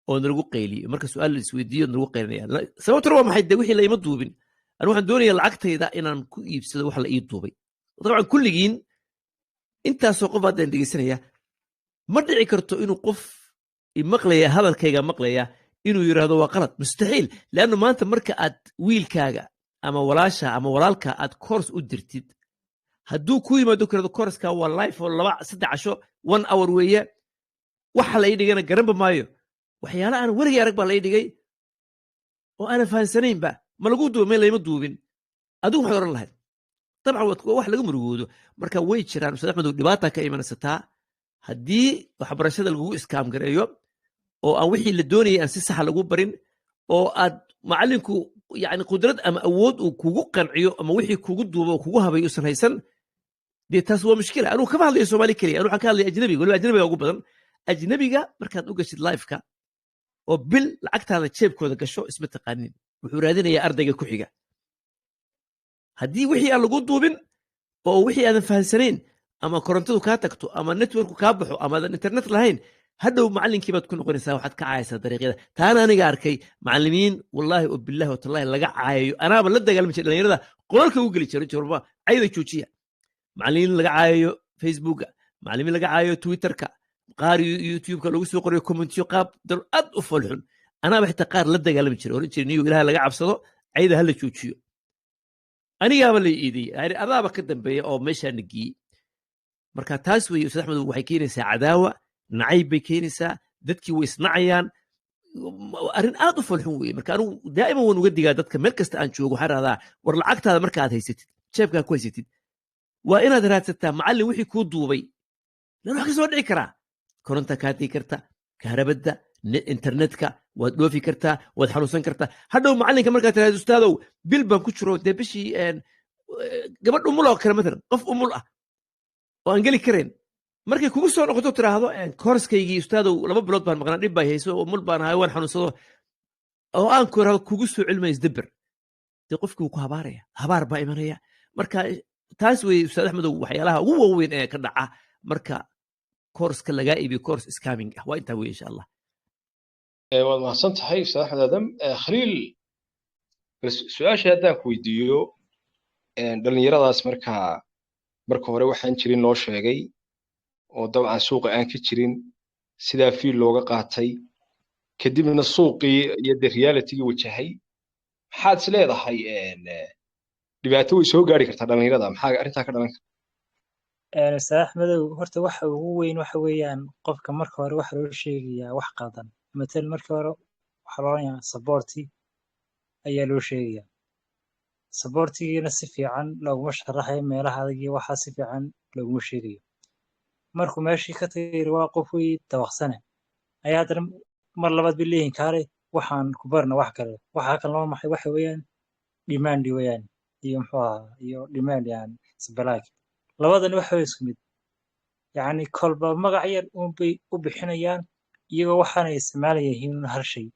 [SPEAKER 2] oo nalagu qayliyo marka su-aal la isweydiiyo nalagu qaylinaya sababtuna waa maxay dee wixii la ima duubin anu waxaan doonaya lacagtayda inaan ku iibsado wax la ii duubay dabcan kulligiin intaasoo qof haddaan dhegeysanaya ma dhici karto inuu qof maqlaya hadalkayga maqlaya inuu yidhaahdo waa qalad mustaxiil leannu maanta marka aad wiilkaaga ama walaasha ama walaalka aad course u dirtid hadduu ku yimaado kirado courseska waa life oo 2-3 casho 1 hour weeye waxa la ii dhigana garanba maayo waxyaala aan weligay arag baa la ii dhigay oo aanan fahansanaynba ma lagu duuba meel layma duubin adigu maxay oran lahayd dabcan wax laga murugoodo marka way jiraan ustaad axmedow dhibaata ka imanaysataa haddii waxbarashada lagugu iskaam gareeyo oo aan wixii la doonayay aan si saxa lagu barin oo aad macallinku yani qudrad ama awood uu kugu qanciyo ama wixii kugu duubo oo kugu habayo usan haysan dee taas waa mushkila anuu kama hadlayo soomaali keliya anuu waxaan ka hadlaya ajnabiga waliba ajnabiga ugu badan ajnabiga markaad u gashid lifeka oo bil lacagtaada jeebkooda gasho isma taqaanin wuxuu raadinayaa ardayga ku xiga haddii wixii aan lagu duubin oo wixii aadan fahansanayn ama korontadu kaa tagto ama networku kaa baxo ama aadan internet lahayn hadhow macallinkii baad ku noqonaysaa waxaad ka caayaysaa dariiqyada taana aniga arkay macallimiin wallaahi oo billahi oo tallahi laga caayayo anaaba la dagaalmi jiray dhalinyarada qolalka ugu geli jiray jorba cayda joojiya macallimiin laga caayayo facebooka macallimiin laga caayayo twitterka qaar youtubeka lagu soo qorayo commentiyo qaab aad u foolxun anaaba xitaa qaar la dagaalami jiray oran jiray niyo ilaha laga cabsado cayda hala joojiyo anigaaba la iidiyey adaaba ka dambeeya oo meeshaa nagiyey marka taas weeye ustaad axmed waxay keenaysaa cadaawa nacayb bay keenaysaa dadkii way isnacayaan arrin aad u falxun weeye marka anugu daa'iman waan uga digaa dadka meel kasta aan joogo waxaan rahdaa war lacagtaada marka aad haysatid jeebkaa ku haysatid waa inaad raadsataa macallin wixii kuu duubay lan wax ka soo dhici karaa koronta kaa dii karta kahrabadda internetka waad dhoofi kartaa waad xanuunsan kartaa hadhow macallinka markaad tiraahdo ustaadow bil baan ku jiro dee bishii gabadh umul oo kale matalan qof umul ah oo aan geli karayn markay kugu soo noqoto tiraahdo koorskaygii ustaadow 2 bilood baan maqnaa dhib baa hayso umul baan ahay waan xanuunsado oo aan kugu soo cilmays dabir dee qofkii wuu ku habaaraya habaar baa imanaya marka taas weeye ustaad axmedow waxyaalaha ugu waaweyn ee ka dhaca marka koorska lagaa iibiyo koors scamming ah waa intaa weye insha allah
[SPEAKER 1] waad mahadsan tahay ustaad axmed aadam khaliil su-aasha haddaan ku weydiiyo dhallinyaradaas marka hore waxaan jirin loo sheegay oo dabcan suuqa aan ka jirin sidaa fiil looga qaatay kadibna suuqii iyo de realitigii wajahay maxaad is leedahay dhibaato way soo gaari kartaa dhallinyarada maxaa arrintaa ka dhalan karta
[SPEAKER 3] ustaad axmedow horta waxa ugu weyn waxa weeyaan qofka marka hore waxa loo sheegayaa wax qaldan matalan marka hore waxaa loo oranyaa saboorti ayaa loo sheegayaa saboortigiina si fiican looguma sharaxayo meelaha adag iyo waxaa si fiican looguma sheegayo markuu meeshii ka tagay waa qof wey dabaqsane ayaa haddana mar labaad bay leeyihin kaale waxaan ku barna wax kale waxaa kan loo maxay waxa weeyaan demand weeyaan iyo muxuu ahaa iyo demand yani sabalaag labadani waxa way isku mid yacni kolba magac yar unbay u bixinayaan iyagoo waxaanay isticmaalayihiin hal shay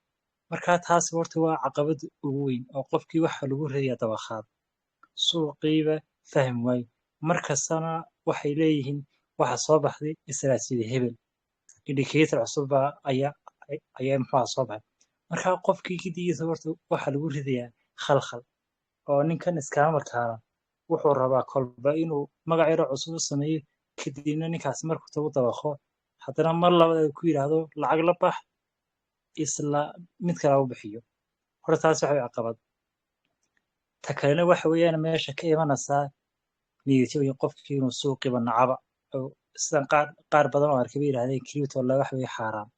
[SPEAKER 3] markaa taasi horta waa caqabad ugu weyn oo qofkii waxa lagu ridayaa dabaqaad suuqiiba fahmi waayo markastana waxay leeyihiin waxa soo baxday istaraatiiji hebel indicator cusub ayaa muxuu soo baxay markaa qofkii gidigiisa horta waxa lagu ridayaa khalkhal oo ninkan iskaamarkaana wuxuu rabaa kolba inuu magac yaro cusub u sameeyo kadibna ninkaas markuu tagu dabaqo haddana mar labaad ku yidhaahdo lacag la bax isla mid kale u bixiyo horta taas waxa way caqabad ta kalena waxa weeyaan meesha ka imanaysaa niyadjabaya qofkii inuu suuqiba nacaba sidan qaar badan oo arkay bay yidhahdeen crypto la wax way xaaraan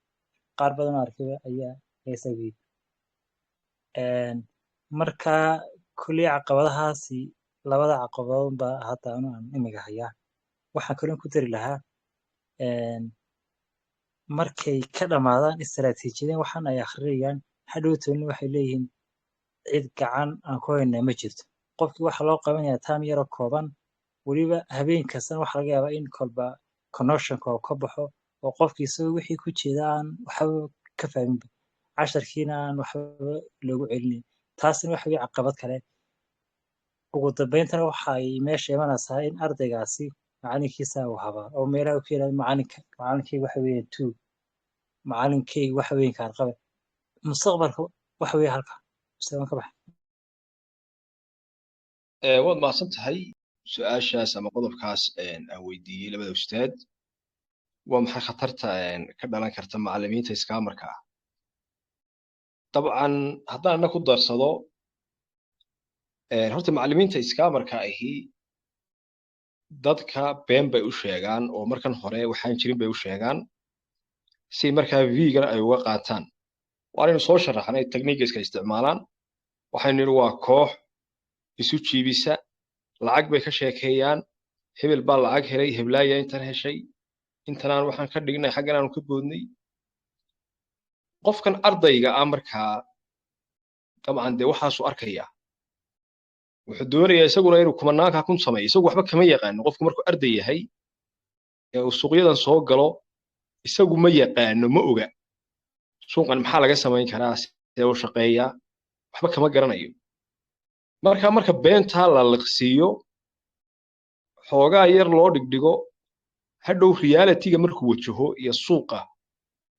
[SPEAKER 3] qaar badan oo arkay ayaa heesagii marka kulli caqabadahaasi labada caqabadood baa hadda aan imiga hayaa waxaan kaloo ku dari lahaa markay ka dhamaadaan istaraatiijiyadeen waxaan ay akhriyayaan hadhowtoona waxay leeyihiin cid gacan aan ku haynaa ma jirto qofkii waxa loo qabanayaa taam yaro kooban weliba habeen kastana waxa laga yaabaa in kolba connectionka oo ka baxo oo qofkii isagoo wixii ku jeeda aan waxba ka fahminba casharkiina aan waxba loogu celinayn taasina waxa weye caqabad kale ugu dambayntana waxa ay meesha imanaysaa in ardaygaasi macalinkiisa uu habaa oo meelaha ku yidhahda macalinkayga waxa weeye tuug macalinkayga waxa weeye kaarqabe mustaqbalka waxa weeye halka mustaqbalka baxa
[SPEAKER 1] waad mahadsan tahay su-aashaas ama qodobkaas aan weydiiyey labada ustaad waa maxay khatarta ka dhalan karta macallimiinta iskaamarka ah dabcan haddaan ana ku darsado horta macallimiinta iskaamarka ahi dadka been bay u sheegaan oo markan hore waxaan jirin bay u sheegaan si markaa vigan ay uga qaataan waanaynu soo sharaxnay technique iska isticmaalaan waxaynu nidhi waa koox isu jiibisa lacag bay ka sheekeeyaan hebel baa lacag helay heblaaya intan heshay intanaan waxaan ka dhignay xaggan aanu ka boodnay qofkan ardayga ah markaa dabcan dee waxaasuu arkaya wuxuu doonayaa isaguna inuu kumanaanka kun sameeyo isagu waxba kama yaqaano qofku markuu arday yahay ee uu suuqyadan soo galo isagu ma yaqaano ma oga suuqan maxaa laga samayn karaa see u shaqeeyaa waxba kama garanayo marka beentaa la liqsiiyo xoogaa yar loo dhigdhigo hadhow realitiga markuu wajaho iyo suuqa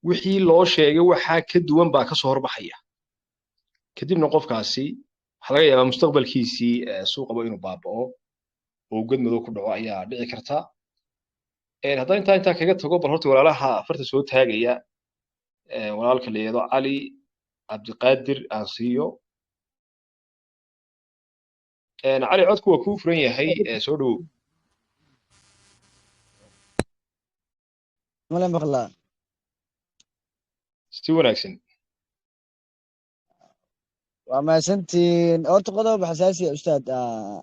[SPEAKER 1] wixii loo sheegay waxaa ka duwan baa ka soo horbaxaya kadibna qofkaasi waxaa laga yaabaa mustaqbalkiisii suuqaba inuu baaba'o oo gad madow ku dhaco ayaa dhici karta haddaan intaa kaga tago bal horta walaalaha farta soo taagaya walaalka la yidhaahdo cali cabdiqaadir aan siiyo cali codku waa kuu furan yahay soo dhowow
[SPEAKER 7] male maqlaa
[SPEAKER 1] si wanaagsan
[SPEAKER 7] waa mahadsantiin horta qodob xasaasi ah ustaad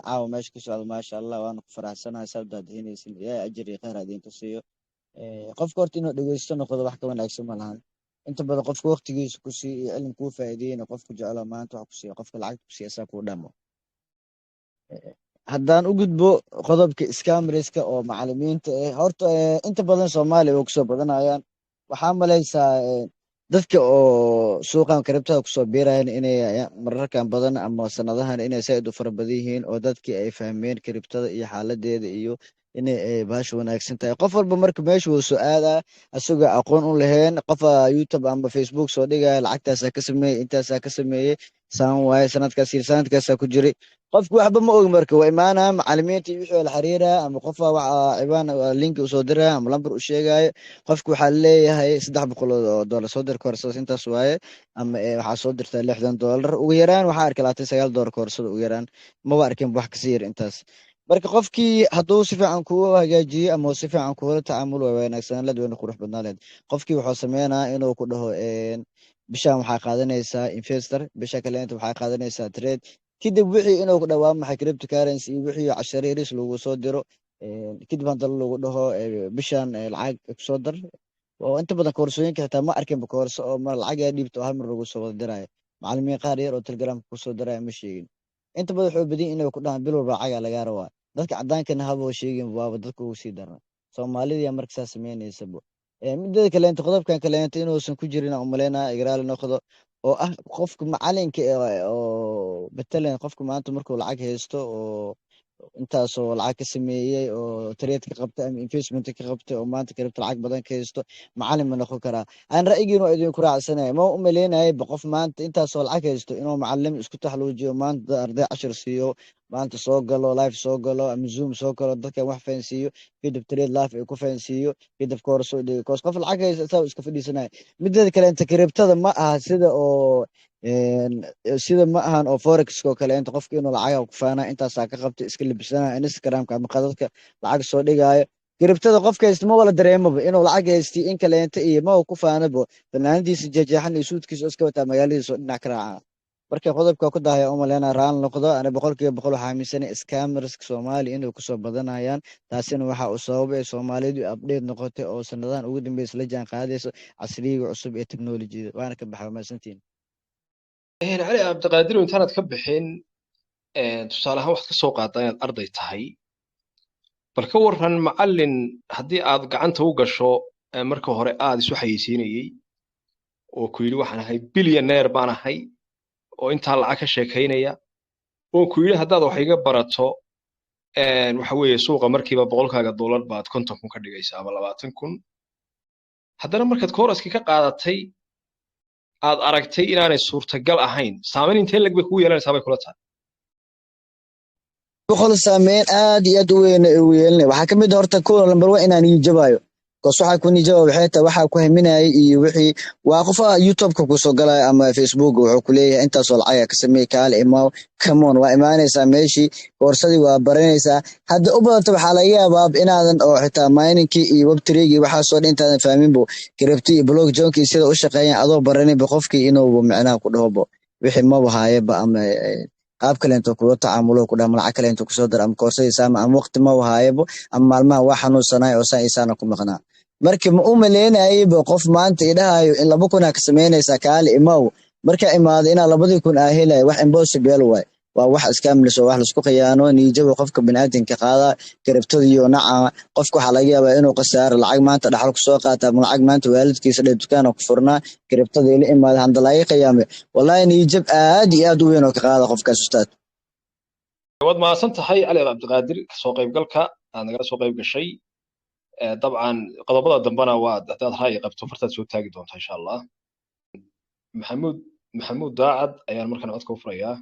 [SPEAKER 7] caawa meesha ka socda maasha allah waana ku faraxsanahay sababtaad heynaysin ilaahay ajir iyo khayr idinka siiyo qofka horta inuu dhegeysto noqdo wax ka wanaagsan ma lahan inta badan qofka waqtigiisa ku sii iyo cilmi kuu faa'iideeyena qofku jeclo maanta wax ku siiya qofka lacagta ku siiya asaa kuu dhamo haddaan u gudbo qodobka scamriska oo macalimiinta horta inta badan soomaaliya way kusoo badanayaan waxaa malaysaa dadka oo suuqan karibtada kusoo biirayan inay mararkan badan ama sanadahan inay saaid u fara badan yihiin oo dadkii ay fahmeen karibtada iyo xaaladeeda iyo inay baasha wanaagsan tahay qof walba marka meesha wuu soo aadaa asagoo aqoon u lahayn qofa youtube ama facebook soo dhigaya lacagtaasaa ka sameeyey intaasaa ka sameeyey saan waaye sanadkaas iyo sanadkaasaa ku jiray qofku waxba ma ogi marka waa imaanaa macalimiinta iyo wixii la xiriiraa ama qofa waxa cibaan linki usoo diraya ama lambar u sheegayo qofku waxaa leeyahay $300 soo dir koorsadaas intaas waaye ama waxaa soo dirtaa $60 ugu yaraan waxaa arkay $29 koorsada ugu yaraan maba arkin wax kasii yar intaas marka qofkii hadduu si fiican kuu hagaajiyo ama si fiican kuula tacaamul waa wanaagsanaan leed wayna qurux badnaan leed qofkii wuxuu sameynaa inuu ku dhaho bishaan waxaa qaadanaysaa investor bisha kaleenta waxaa qaadanaysaa trade kadib wixii inuu ku dhawaa maxay cryptocurrency iyo wixii cashare yaris lagu soo diro kadib haddana lagu dhaho bishaan lacag kusoo dar oo inta badan koorsooyinka xitaa ma arkinba koorso oo mar lacag yaa dhiibto hal mar lagu soo wada diraayo macalimiin qaar yar oo telegramka kusoo diraya ma sheegin inta badan wuxuu badin inay ku dhahaan bil walba lacagaa lagaa rabaa dadka cadaankana haba sheegin waaba dadka ugu sii darna soomaalida marka saa sameynaysaba midada kaleenta qodobkan kaleenta inuusan ku jirin aan umaleynaa igraali noqdo oo ah qofka macalinka oo matalan qofka maanta markuu lacag haysto oo intaasoo lacag ka sameeyey oo trade ka qabtay ama investment ka qabtay oo maanta karibta lacag badan ka haysto macalin ma noqon karaa aan ra'yigiin waa idinku raacsanaya ma u maleynayay qof maanta intaasoo lacag haysto inuu macalin isku taxluujiyo maanta arday cashir siiyo maanta soo galo live soo galo ama zoom soo galo dadkan wax fahansiiyo kadib trade live ay ku fahansiiyo kadib koorso dhigo koos qof lacag haysta isaa iska fadhiisanaya mideeda kale inta karibtada ma aha sida ma ahan oo forexko kale inta qofka inuu lacaga ku faanaa intaasaa ka qabta iska labisana instagramka ama qadadka lacag soo dhigaayo kiribtada qofka haysta ma wala dareemaba inuu lacag haysti in kaleenta iyo ma ku faanabo fanaanadiisa jeexan iyo suudkiisa iska wataa magaaladiisa oo dhinac ka raaca marka qodobka ku daahaya umaleyna raan noqdo ana 100% waxaa aaminsanay scammers Soomaali inay ku soo badanayaan taasina waxa uu sababay Soomaalidu update noqotay oo sanadahan ugu dambeysay la jaan qaadayso casriga cusub ee teknoolajiyada waana ka baxay maasantiin
[SPEAKER 1] cali cabdiqaadir intaanad ka bixin tusaale ahaan waxaad ka soo qaadaa inaad arday tahay bal ka waran macallin haddii aad gacanta u gasho marka hore aad isu xayeysiinayey oo ku yidhi waxaan ahay billionaire baan ahay oo intaa lacag ka sheekaynaya oo ku yidhi haddaad wax iga barato waxa weeye suuqa markiiba $100,000 baad 50,000 ka dhigaysaa ama 20,000 haddana markaad kooraskii ka qaadatay aad aragtay inaanay suurtagal ahayn saameyn intee lag bay kugu yeelanaysaa bay kula tahay
[SPEAKER 7] boqol saameyn aad iyo aad u weyn u yeelanay waxaa kamid ah horta kool number 1 inaan ijabayo koos waxa ku nijaba waxay tahay waxa ku haminayay iyo wixii waa qofa youtube-ka ku soo galay ama facebook wuxuu ku leeyahay intaas oo lacag ka sameey kaale imaa come on waa imaanaysaa meeshii koorsadii waa baranaysaa hadda u badanta waxaa laga yaabaa inaadan oo xitaa mining-kii iyo web3 waxa soo dhintaadan fahminbo crypto iyo blockchain-kii sida u shaqeeyaan adoo baranayba qofkii inuu macnaha ku dhahobo wixii ma wahaayaba ama qaab kale intuu kula tacaamulo ku dhamal lacag kale intuu kusoo dar ama koorsadiisa ama waqti ma wahaayaba ama maalmaha waa xanuunsanay oo saan isaana ku maqnaa markii ma u maleynayayba qof maanta idhahayo in 2,000 ka sameynaysaa kaale imaw marka imaado inaa 2,000 helay wax impossible way waa wax iskaamliso wax la isku khiyaano niijaba qofka bini'aadamka qaada karabtadiyo naca qofka waxa laga yaabaa inuu qasaaro lacag maanta dhaxal ku soo qaata ama lacag maanta waalidkiisa dheer dukaan ku furnaa karabtada ila imaado handalay qiyaame wallahi niijab aad iyo aad u weyn oo ka qaada qofkaas ustaad
[SPEAKER 1] wad ma san tahay cali cabdiqaadir soo qaybgalka aad naga soo qayb gashay dabcan qodobada dambana waa hadaad raay qabto fartaad soo taagi doonta insha Allah maxamuud daacad ayaan markan codka u furayaa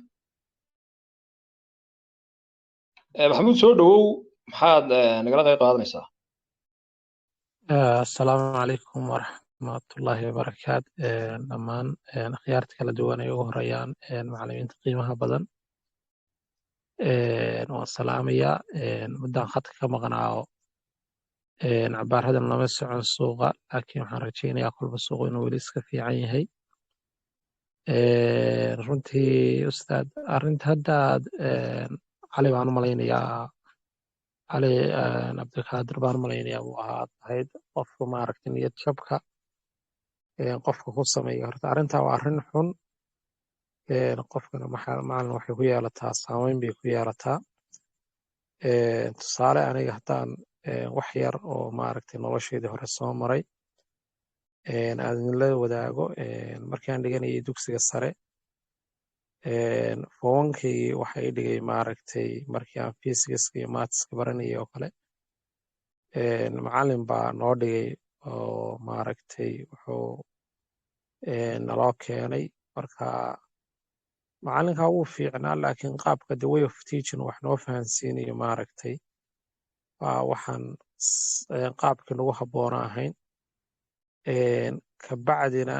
[SPEAKER 1] maxamuud soo dhawow maxaad nagala qayb qaadanaysaa
[SPEAKER 8] asalaamu calaykum waraxmatullaahi wabarakaatu dhammaan akhyaarta kala duwan ay ugu horeyaan macallimiinta qiimaha badan waan salaamayaa muddaan khadka ka maqnaayo cabaaradan lama socon suuqa laakiin waxaan rajaynayaa kolba suuqu inuu weli iska fiican yahay runtii ustaad arrinta hadda cali baan u malaynayaa cali cabdikaadir baan u malaynayaa buu ahayd qofka maaragtay niyad jabka qofka ku sameeya horta arrintaa waa arrin xun qofkana macalin waxay ku yeelataa saameyn bay ku yeelataa tusaale aniga haddaan wax yar oo maaragtay nolosheedii hore soo maray aan idinla wadaago markaan dhiganayay dugsiga sare fowankii waxa i dhigay maaragtay markii aan physics iyo mathska baranayay oo kale macalin baa noo dhigay oo maaragtay wuxuu naloo keenay marka macalinkaa wuu fiicnaa laakiin qaabka the way of teaching wax noo fahansiinayo maaragtay waa waxaan qaabkii nagu habboona ahayn kabacdina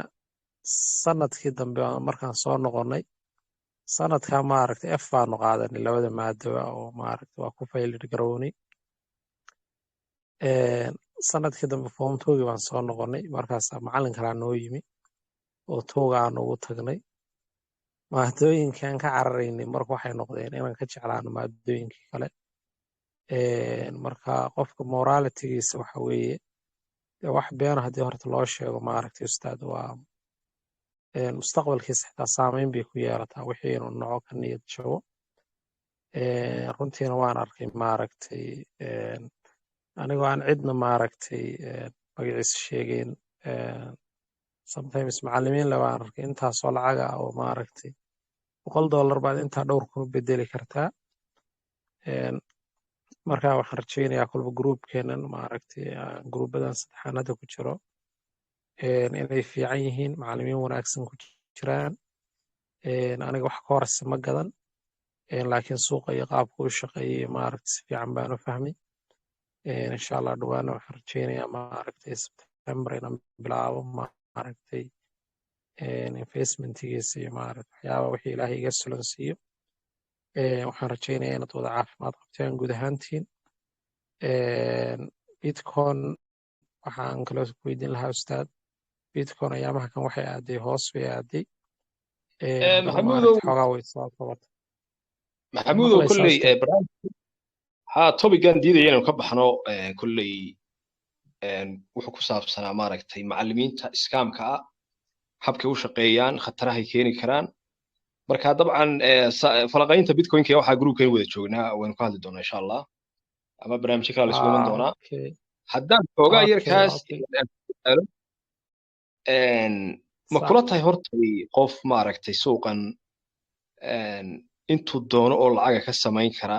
[SPEAKER 8] sanadkii dambe markaan soo noqonnay sanadkaa maaragtay f baanu qaadanay labada maadaba oo maaragtay waa ku faylid garownay sanadkii dambe form togii baan soo noqonnay markaasaa macalin kalaa noo yimi oo tooga aan ugu tagnay maadooyinkaan ka cararaynay marka waxay noqdeen inaan ka jeclaano maadooyinkii kale marka qofka moralitigiisa waxa weeye wax beena haddii horta loo sheego maaragtay ustaad waa mustaqbalkiisa xitaa saameyn bay ku yeelataa wixii inuu noco ka niyad jabo runtiina waan arkay maaragtay anigoo aan cidna maaragtay magaciisa sheegeyn sometimes macalimiin le waan arkay intaasoo lacaga oo maaragtay $100 baad intaa dhowr kun u bedeli kartaa marka waxaan rajaynayaa kolba gruubkeenan maaragtay gruubadan saddexaan hadda ku jiro inay fiican yihiin macalimiin wanaagsan ku jiraan aniga wax ka horeysa ma gadan laakiin suuqa iyo qaabka u shaqeeyay maaragtay si fiican baan u fahmay insha allah dhawaana waxaan rajaynayaa maaragtay September inaan bilaabo maaragtay investmentigiisa iyo maaragtay waxyaaba wixii ilaahay iga sulan siiyo waxaan rajaynayaa inaad wada caafimaad qabtaan guud ahaantiin bitcoin waxaan kaloo ku weydiin lahaa ustaad bitcoin ayaamaha kan waxay aaday hoos bay aaday
[SPEAKER 1] maxamuudow
[SPEAKER 8] xoogaa way soo qabatay
[SPEAKER 1] maxamuudow kolley ha topigan diidaya inaynu ka baxno kolley wuxuu ku saabsanaa maaragtay macalimiinta iskaamka ah habkay u shaqeeyaan khatarahay keeni karaan marka dabcan falaqaynta bitcoinka waxaa gruubkeen wada joognaa waynu ka hadli doonaa insha allah ama barnaamijyo kale la isugu iman doonaa haddaan xoogaa yarkaas ma kula tahay hortay qof maaragtay suuqan intuu doono oo lacaga ka samayn kara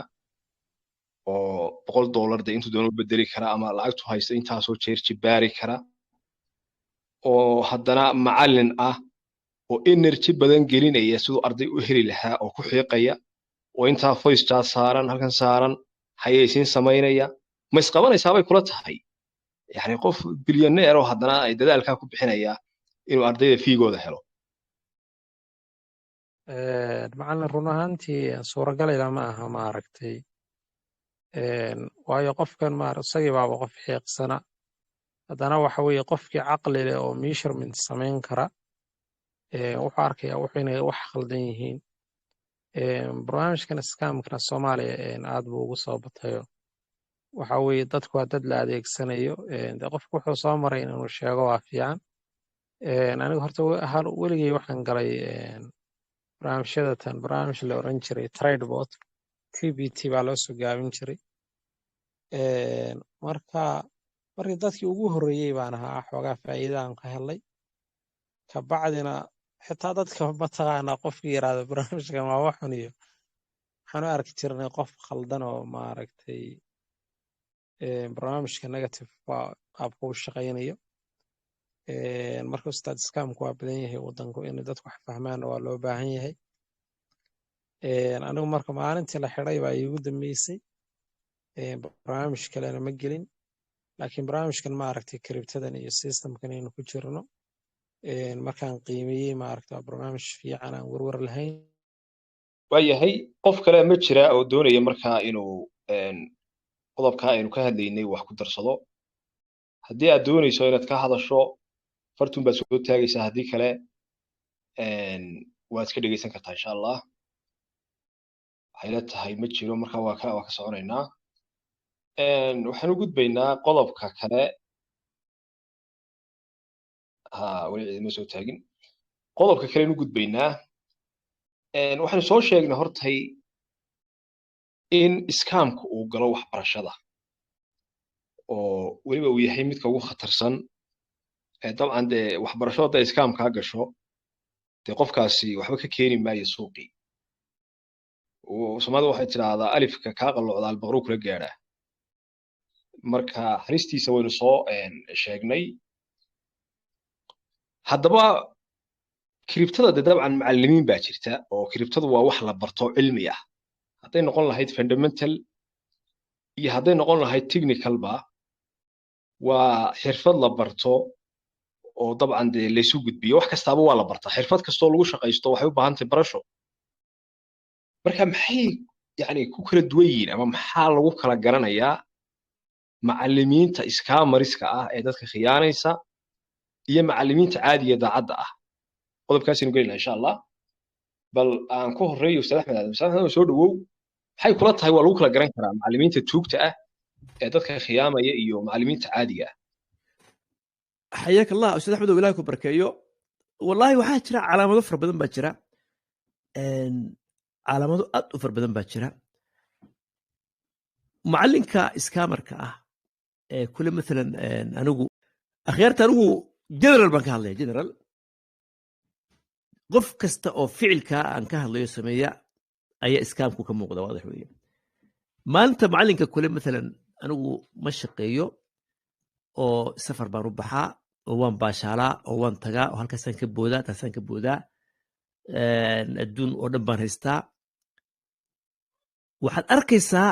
[SPEAKER 1] oo $100 de intuu doono u bedeli kara ama lacagtu haysta intaasoo jeer jibaari kara oo haddana macalin ah oo energy badan gelinaya siduu arday u heli lahaa oo ku xiiqaya oo intaa voice chat saaran halkan saaran hayaysiin samaynaya ma isqabanaysaa bay kula tahay yani qof bilyaneer oo haddana ay dadaalkaa ku bixinaya inuu ardayda fiigooda helo
[SPEAKER 8] macalin run ahaantii suuragalayda ma aha maaragtay waayo qofkan isagii baaba qof xiiqsana haddana waxa weeye qofkii caqli leh oo measurement samayn kara wuxuu arkayaa wuxuu inay wax khaldan yihiin barnaamijkan iskaamkana soomaaliya aad buu ugu soo batayo waxa weeye dadku waa dad la adeegsanayo de qofku wuxuu soo maray inuu sheego waa fiican aniga horta weligay waxaan galay barnaamijyadatan barnaamij la oran jiray tradebot tbt baa loo soo gaabin jiray markii dadkii ugu horreeyey baan ahaa xoogaa faa'iidaan ka helay kabacdina xitaa dadka mataqaanaa qofkii yaraada barnaamijkan waa waxun iyo waxaan u arki jirnay qof khaldan oo maaragtay barnaamijka negative waa qaabka u shaqaynayo marka ustaad iskaamku waa badan yahay wadanku in dadku wax fahmaanna waa loo baahan yahay anigu marka maalintii la xiday baa iigu dambeysay barnaamij kalena ma gelin laakiin barnaamijkan maaragtay kribtadan iyo systemkan aynu ku jirno markaan qiimeeyey maaragtay waa barnaamij fiican aan warwar lahayn
[SPEAKER 1] waayahay qof kale ma jira oo doonaya markaa inuu qodobkaa aynu ka hadlaynay wax ku darsado haddii aad doonayso inaad ka hadasho fartun baad soo taagaysaa haddii kale waad iska dhegeysan kartaa insha allah waxay la tahay ma jiro marka waa ka soconaynaa waxaan u gudbaynaa qodobka kale weli ciidama soo taagin qodobka kale u gudbaynaa waxaanu soo sheegnay hortay in iskaamku uu galo waxbarashada oo weliba uu yahay midka ugu khatarsan dabcan dee waxbarasho hadday iskaamkaa gasho dee qofkaasi waxba ka keeni maayo suuqii soomaalida waxay tidhaahdaa alifka kaa qalloocda albaqruu kula gaadhaa marka halistiisa waynu soo sheegnay haddaba kiribtada dee dabcan macallimiin baa jirta oo kiribtadu waa wax la barto cilmi ah hadday noqon lahayd fundamental iyo hadday noqon lahayd technicalba waa xirfad la barto oo dabcan dee laysu gudbiyo wax kastaaba waa la bartaa xirfad kastoo lagu shaqaysto waxay u baahan tahay barasho marka maxay yani ku kala duwan yihiin ama maxaa lagu kala garanayaa macallimiinta iskaamariska ah ee dadka khiyaanaysa iyo macallimiinta caadiga daacadda ah qodobkaasaynu gelinaa insha allah bal aan ku horreeyo ustaad axmed aadan ustaad axmed soo dhawow maxay kula tahay waa lagu kala garan karaa macallimiinta tuugta ah ee dadka khiyaamaya iyo macallimiinta caadiga ah
[SPEAKER 2] xayaak allah ustaad axmed oo ilaahay ku barkeeyo wallahi waxaa jira calaamado fara badan baa jira calaamado aad u fara badan baa jira macallinka iskaamarka ah ee kule maalan anigu akhyaarta anigu general baan ka hadlaya general qof kasta oo ficilkaa aan ka hadlayo sameeya ayaa iskaamku ka muuqda waadax weeye maalinta macallinka kule maalan anigu ma shaqeeyo oo safar baan u baxaa oo waan baashaalaa oo waan tagaa oo halkaasaan ka boodaa taasaan ka boodaa adduun oo dhan baan haystaa waxaad arkaysaa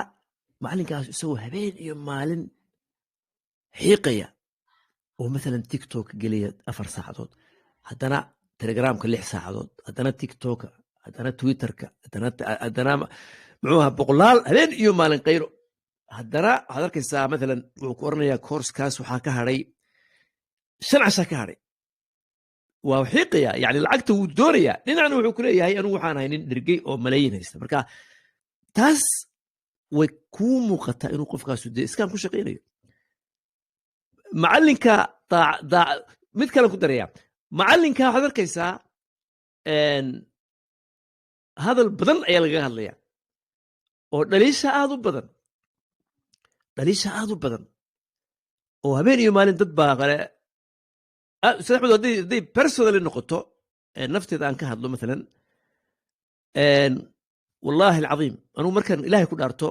[SPEAKER 2] macallinkaas isagoo habeen iyo maalin xiiqaya oo maalan tiktok gelaya 4 saacadood haddana telegramka 6 saacadood haddana tiktoka haddana twitterka haddana muxuuha boqolaal habeen iyo maalin qayro haddana waxaad arkaysaa maalan wuxuu ku oranayaa koorskaas waxaa ka hadhay 5 casha ka hadhay waa xiiqaya yani lacagta wuu doonayaa dhinacna wuxuu ku leeyahay anigu waxaan ahay nin dhergey oo malaayiin haysta marka taas way kuu muuqataa inuu qofkaasu dee iskaam ku shaqaynayo macallinka mid kale ku daraya macallinka waxaad arkaysaa hadal badan ayaa lagaga hadlaya oo dhaliisha aad u badan oo habeen iyo maalin dad baa qale ustaad axmed hadday personally noqoto nafteeda aan ka hadlo maalan wallahi alcadiim anugu markaan ilaahay ku dhaarto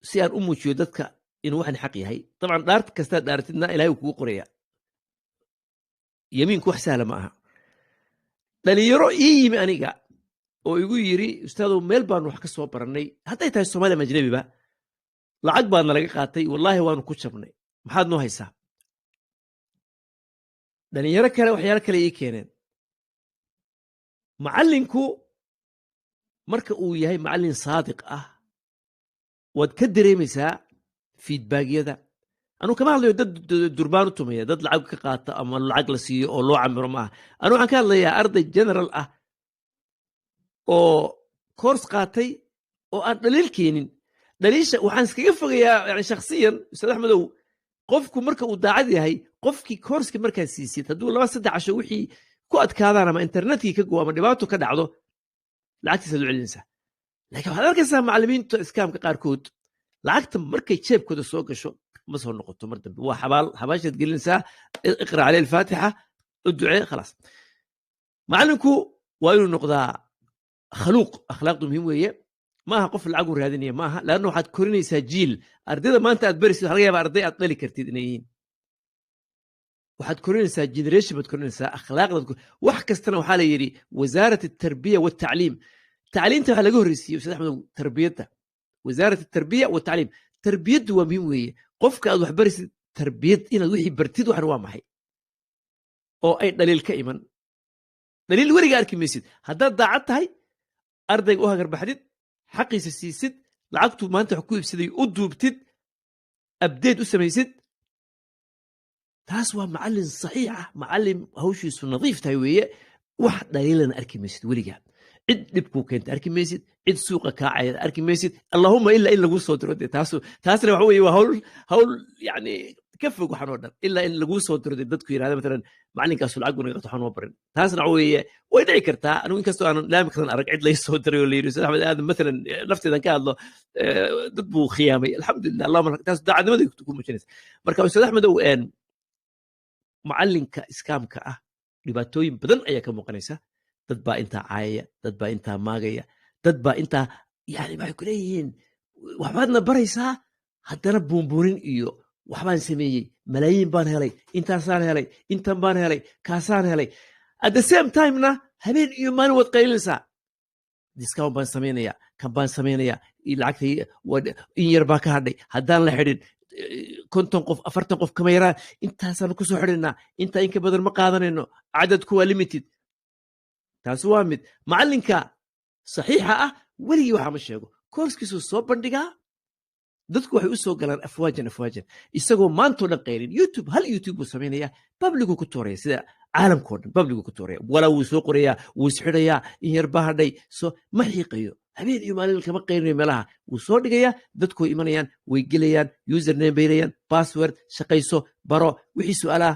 [SPEAKER 2] si aan u muujiyo dadka inuu waxan xaq yahay dabcan dhaart kastaad dhaartidna ilahay uu kugu qoraya yamiinku wax sahla ma aha dhalinyaro ii yimi aniga oo igu yiri ustaadow meel baanu wax ka soo barannay hadday tahay soomaaliya ama ajnabiba lacag baad nalaga qaatay wallaahi waanu ku jabnay maxaad noo haysaa dhalinyaro kale waxyaalo kale ii keeneen macallinku marka uu yahay macallin saadiq ah waad ka dareemaysaa feedbackyada anuu kama hadlayo dad durbaan u tumaya dad lacag ka qaata ama lacag la siiyo oo loo camiro maaha anu waxaan ka hadlayaa arday general ah oo koors qaatay oo aan dhaliil keenin dhaliisha waxaan iskaga fogayaa yani shakhsiyan ustaad axmedow qofku marka uu daacad yahay qofkii koorska markaa siisid hadduu 2-3 casho wixii ku adkaadaan ama internetkii ka go ama dhibaato ka dhacdo lacagtiisaad u celinaysaa laakiin waxaad arkaysaa macallimiinta iskaamka qaarkood lacagta markay jeebkooda soo gasho ma soo noqoto mar dambe waa xabaashaad gelinaysaa iqra caleyh alfaatixa u ducee khalaas macallinku waa inuu noqdaa khaluuq akhlaaqdu muhiim weeye maaha qof lacagu raadinaya maaha laanna waxaad korinaysaa jiil ardayda maanta aad barisid waxa laga yaaba arday aad dhali kartid inay yihiin waxaad korinaysaa generation baad korinaysaa akhlaaqdaad wax kastana waxaa la yidhi wasaarat الtarbiya والtacliim tacliimta waxaa laga horreysiiyey ustaad axmed tarbiyadda wasaarat الtarbiya والtacliim tarbiyaddu waa muhiim weeye qofka aad wax barisid tarbiyad inaad wixii bartid waxan waa maxay oo ay dhaliil ka iman dhaliil weliga arki maysid haddaad daacad tahay ardayga u hagarbaxdid xaqiisa siisid lacagtu maanta wax ku iibsaday u duubtid abdeed u samaysid taas waa macallin saxiix ah macallin hawshiisu nadiif tahay weeye wax dhaliilana arki maysid weligaa cid dhibkuu keenta arki maysid cid suuqa kaacaya arki maysid allahuma ilaa in lagu soo diro dee taasna waxa weeye waa hawl yani ka fog waxaan oo dhan ilaa in lagu soo diro dee dadku yidhahda matalan macalinkaasu lacag buu naga qato waxaan ma barin taasna waxa weeye way dhici kartaa anigu inkastoo aanan laami karan arag cid lay soo diray oo la yidhi ustaad axmed aadan matalan lafteedan ka hadlo dad buu khiyaamay alxamdulilah allahuma taas daacadnimaday ku muujinaysa marka ustaad axmedow macalinka iskaamka ah dhibaatooyin badan ayaa ka muuqanaysa dad baa intaa caayaya dad baa intaa maagaya dad baa intaa yani waxay ku leeyihiin waxbaadna baraysaa haddana buunbuunin iyo waxbaan sameeyey malaayiin baan helay intaasaan helay intan baan helay kaasaan helay at the same timena habeen iyo maalin waad qaylinaysaa discount baan samaynaya kan baan samaynaya lacagtay in yar baa ka hadhay haddaan la xidhin 50 qof 40 qof kama yaraan intaasaan ku soo xidhinaa intaa inka badan ma qaadanayno cadadku waa limited taasi waa mid macalinka saxiixa ah weligii waxaa ma sheego koorskiisuu soo bandhigaa dadku waxay u soo galaan afwaajan isagoo maantoo dhan qayrin hal youtube buu samaynayaa babligu ku tuuraya sida caalamkao dhan babligu ku tuuraya walaa wuu soo qorayaa wuu isxidhayaa in yar baa hadhay ma xiiqayo habeen iyo maalin kama qayrinayo meelaha wuu soo dhigayaa dadku way imanayaan way gelayaan username baynayaan password shaqayso baro wixii su-aalaha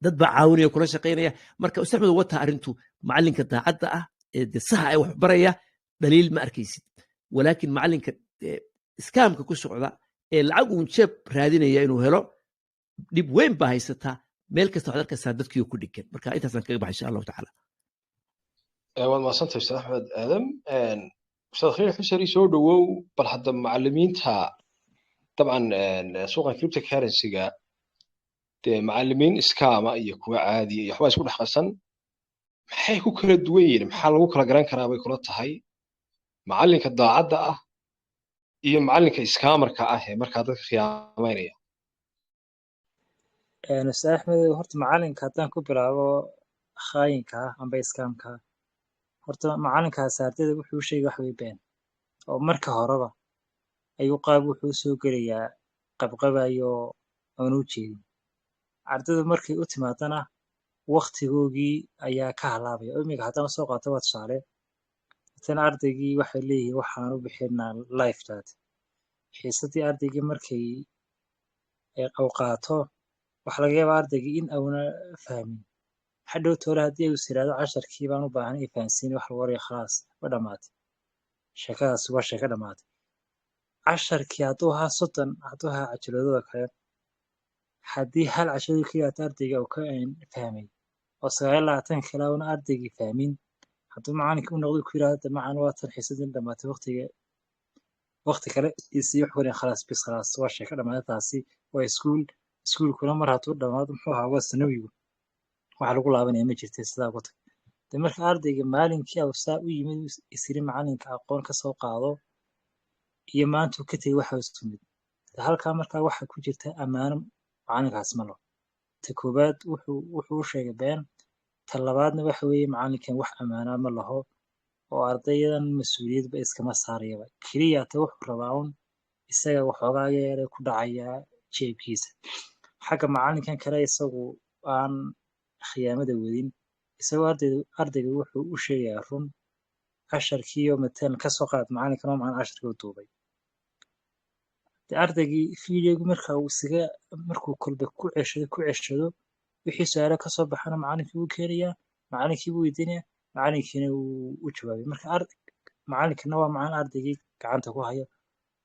[SPEAKER 2] dad baa caawinaya kula shaqaynaya marka ustaad axmed wataa arrintu macalinka daacadda ah ee de saha ay wax baraya dhaliil ma arkaysid walaakin macalinka iskaamka ku socda ee lacag uun jeeb raadinaya inuu helo dhib weyn baa haysataa meel kasta waxaad arkaysaa dadkiioo ku dhigan marka intaasaan kaga baxa insha allahu tacaala
[SPEAKER 1] waad mahadsantahay ustaad axmed aadam ustaad khaliil xusari soo dhowow bal hadda macalimiinta dabcan suuqan cripto currency-ga dee macalimiin iskaama iyo kuwa caadiya iyo waxbaa isku dhex qasan maxay ku kala duwan yihiin maxaa lagu kala garan karaa bay kula tahay macalinka daacadda ah iyo macalinka iskaamarka ah ee markaa dadka khiyaamaynaya
[SPEAKER 3] ustaad axmed horta macalinka haddaan ku bilaabo khaayinka ah amba iskaamka ah horta macalinkaas ardayda wuxuu sheegay wax way been oo marka horeba ayuu qaab wuxuu soo gelayaa qabqabayo aan u jeedin ardaydu markay u timaadana waqtigoogii ayaa ka halaabaya imiga haddaan soo qaato waa tusaale tan ardaygii waxay leeyihiin waxaan u bixinaa life data xiisadii ardaygii markay uu qaato waxa laga yaabaa ardaygii in auna fahmin hadhow toole haddii ay siraado casharkii baan u baahan ay fahansiin wax lagu waraya khalaas wa dhamaatay sheekadaas waa sheeko dhamaatay casharkii hadduu ahaa 30 hadduu ahaa cajiladooda kale haddii hal cashadii ka yaata ardayga uu ka fahmay oo 29 kale una ardaygii fahmin hadduu macalinka u noqdo ku yiraahdo macaan waa tan xiisadii dhamaatay waqti kale isii wax waraya khalaas bis khalaas waa sheeko dhamaatay taasi waa iskuulkuna mar hadduu dhamaado muxuu ahaa waa sanawigu waxa lagu laabanaya ma jirtay sidaa ku tag de marka ardayga maalinkii uu saa u yimid isiri macalinka aqoon ka soo qaado iyo maanta ka tagay waxa isku mid halkaa markaa waxa ku jirta ammaano macalinkaas ma loo ta koobaad wuxuu sheegay been ta labaadna waxa weeye macalinkan wax ammaana ma laho oo ardaydan mas'uuliyadba iskama saarayaba kaliya ta wuxuu rabaa un isaga waxoogaa yar ku dhacaya jeebkiisa xagga macalinkan kale isagu aan khiyaamada wadin isagoo ardayga wuxuu u sheegayaa run casharkiiyo matalan ka soo qaad macalinkan oo macaan casharkii u duubay ardaygii fiidiyowgii markuu kolba ku ceshado wixii su-aalo ka soo baxana macalinkii wuu keenayaa macalinkii buu weydiinayaa macalinkiina wuu u jawaabay marka macalinkana waa macalin ardaygii gacanta ku haya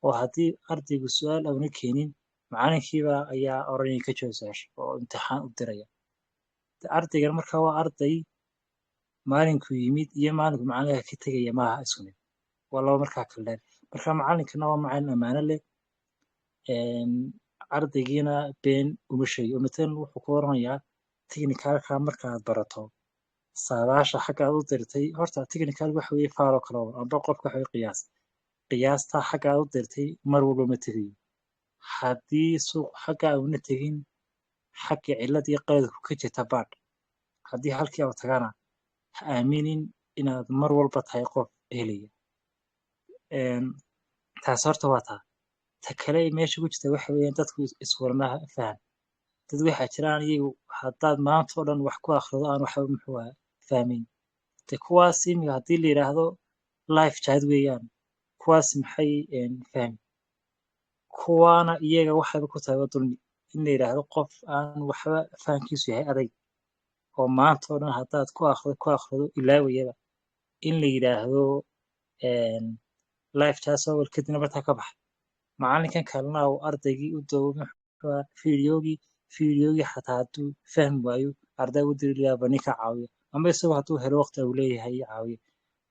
[SPEAKER 3] oo haddii ardaygu su-aal auna keenin macalinkiiba ayaa oranaya ka jawaab su-aasha oo imtixaan u diraya ardaygan marka waa arday maalinkuu yimid iyo maalinku macalinka ka tegaya maaha isku mid waa laba markaa kala dheer marka macalinkana waa macalin ammaano leh ardaygiina been uma sheegi oo matalan wuxuu ku oranayaa technicalka markaad barato saadaasha xagga aad u dirtay horta technical waxa weeye faalo kale amba qofka waxa qiyaasta xagga aad u dirtay mar walba ma tegayo haddii suuq xagga auna tegin xagga cilad iyo qaladku ka jirta baadh haddii halkii aad tagana ha aaminin inaad mar walba tahay qof helaya taas horta waa taa ta kale meesha ku jirta waxa weeyaan dadku iswarmaha faham dad waxaa jiraan iyagu haddaad maanta oo dhan wax ku akhrido aan waxba muxuu fahmin de kuwaas imiga haddii la yidhaahdo life chat weeyaan kuwaas maxay fahmi kuwaana iyaga waxayba ku tahay dulmi in la yidhaahdo qof aan waxba fahamkiisu yahay adag oo maanta oo dhan haddaad ku akhrido ilaawayaba in la yidhaahdo life chat soo wal kadibna bartaa ka baxa macalinkan kalena uu ardaygii u doobo fiidiyoogii xataa hadduu fahmi waayo arday u diri layaaba ninka caawiya ama isagoo hadduu helo waqti uu leeyahay caawiya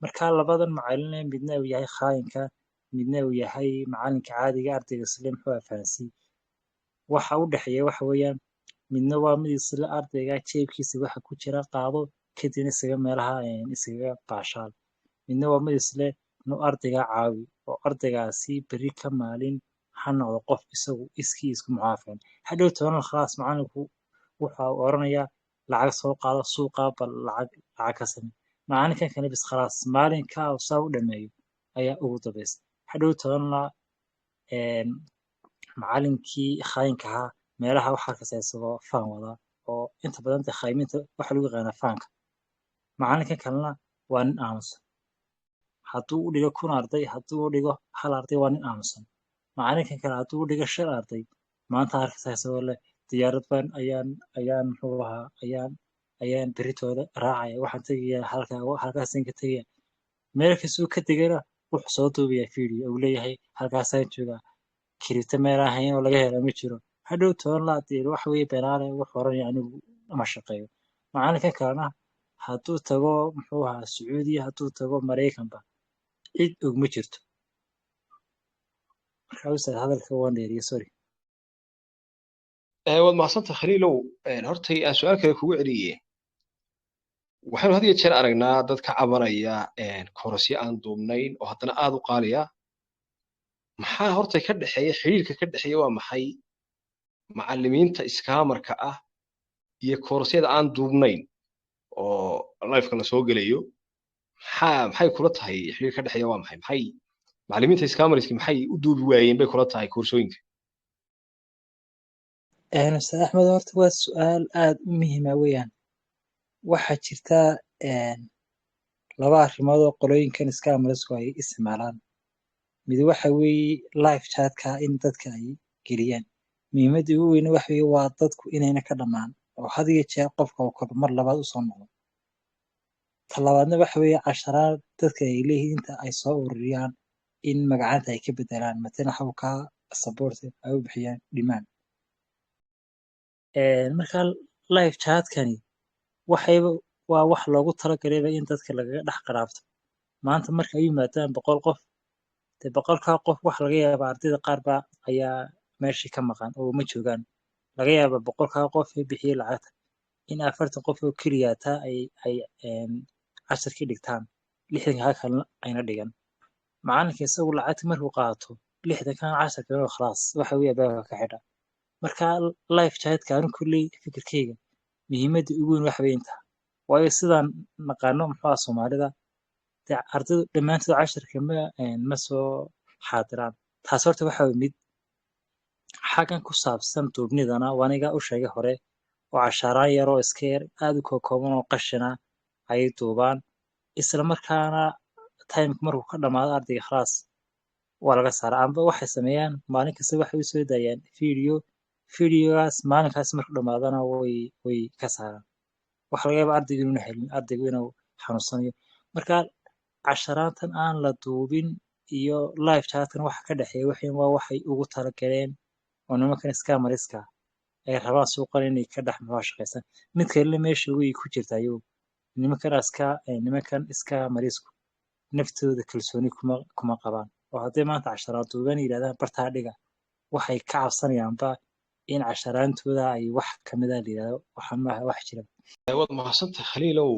[SPEAKER 3] marka labadan macalin midna uu yahay khaayinka midna uu yahay macalinka caadiga ardayga isla muxuu fahansiin waxa u dhexeeya waxa weeyaan midna waa mid isla ardayga jeebkiisa waxa ku jira qaado kadibna isaga meelaha isaga baashaal midna waa mid isla inuu ardayga caawi oo ardaygaasi beri ka maalin ha noqdo qof isagu iskii isku mucaafin hadhow toban khalaas macalinku wuxuu oranayaa lacag soo qaado suuqa bal lacag ka samee macalinkan kale bis khalaas maalinka uu saa u dhameeyo ayaa ugu dambaysa hadhow tobanna macalinkii khaayinka ahaa meelaha waxaa ka isagoo faan wadaa oo inta badan khayminta waxa lagu yaqaanaa faanka macalinkan kalena waa nin aamusan hadduu u dhigo 1,000 arday hadduu u dhigo 1 arday waa nin aamusan macalinkan kale hadduu u dhigo 5 arday maanta arkaysa isagoo leh diyaarad baan ayaan muxuu ahaa ayaan beritooda raacaya waxaan tegayaa halkaasaan ka tegaya meel kastuu ka tegana wuxuu soo duubayaa fiidiyo uu leeyahay halkaasaan joogaa kiribta meel ahayn oo laga helo ma jiro hadhow toban la diir wax weeye beenaale wuxuu oranaya anigu ma shaqeeyo macalinkan kalena hadduu tago muxuu ahaa sacuudiya hadduu tago maraykanba cid og ma jirto marka ustaad hadalka waan dheeriye sorry
[SPEAKER 1] waad mahadsantahay khaliilow hortay aan su-aal kale kugu celiyey waxaynu had iyo jeer aragnaa dad ka cabanaya korosyo aan duubnayn oo haddana aad u qaaliya maxaa hortay ka dhexeeya xiriirka ka dhexeeya waa maxay macallimiinta iskaamarka ah iyo korosyada aan duubnayn oo lifeka la soo gelayo maxay kula tahay xiriir ka dhexeeya waa maxay macallimiinta iskaamarski maxay u duubi waayeen bay kula tahay koorsooyinka
[SPEAKER 3] ustaad axmed horta waa su-aal aad u muhiima weeyaan waxaa jirta laba arrimood oo qolooyinkan iskaamarisku ay isticmaalaan mid waxa weeye life chatka in dadka ay geliyaan muhiimadda ugu weyne waxa weeye waa dadku inayna ka dhammaan oo had iyo jeer qofka uu kor mar labaad u soo noqdo talabaadna waxa weeye casharaad dadka ay leeyihiin inta ay soo ururiyaan in magacanta ay ka bedelaan matala xawka support ay u bixiyaan dhimaan marka life chatkani waxayba waa wax loogu talagalay in dadka lagaga dhex qaraabto maanta marka ay yimaadaan 100 qof de 100 qof wax laga yaabaa ardayda qaar baa ayaa meeshii ka maqan oo ma joogaan laga yaabaa 100 qof ee bixiyay lacagta in 40 qof oo keliya taa ay casharkii dhigtaan 60 kalena ayna dhigan macalinka isagu lacagta markuu qaato 60 kan casharka oo khalaas waxa weeye baa ka xidha marka life chatka anu kulli fikirkeyga muhiimadda ugu weyn waxa weeye inta waayo sidaan naqaano muxuu Soomaalida ardaydu dhammaantood casharka ma soo xaadiraan taas horta waxa mid xagan ku saabsan duubnidana waniga u sheegay hore oo casharaan yar oo iska yar aad u kooban oo qashina ay duubaan isla markaana time markuu ka dhamaado ardayga khalaas waa laga saaraa amba waxay sameeyaan maalin kasta waxay u soo daayaan fiidiyogaas maalinkaas markuu dhamaadana way ka saaraan waxa laga yaabaa ardaygu inuu helin ardaygu inuu xanuunsanayo marka casharaantan aan la duubin iyo live chatkan waxa ka dhexeeya waxay ugu talagaleen oo nimankan iskaamariska ay rabaan suuqan inay ka dhex shaqeystaan mid kale meesha way ku jirtaa ayuu nimankan iskaamarisku naftooda kalsooni kuma qabaan oo hadday maanta casharaan duuban yidhahdaan bartaa dhiga waxay ka cabsanayaanba in casharaantooda ay wax kamid ah yidhahdo waxa maaha wax jira
[SPEAKER 1] waad mahadsantahay khaliilow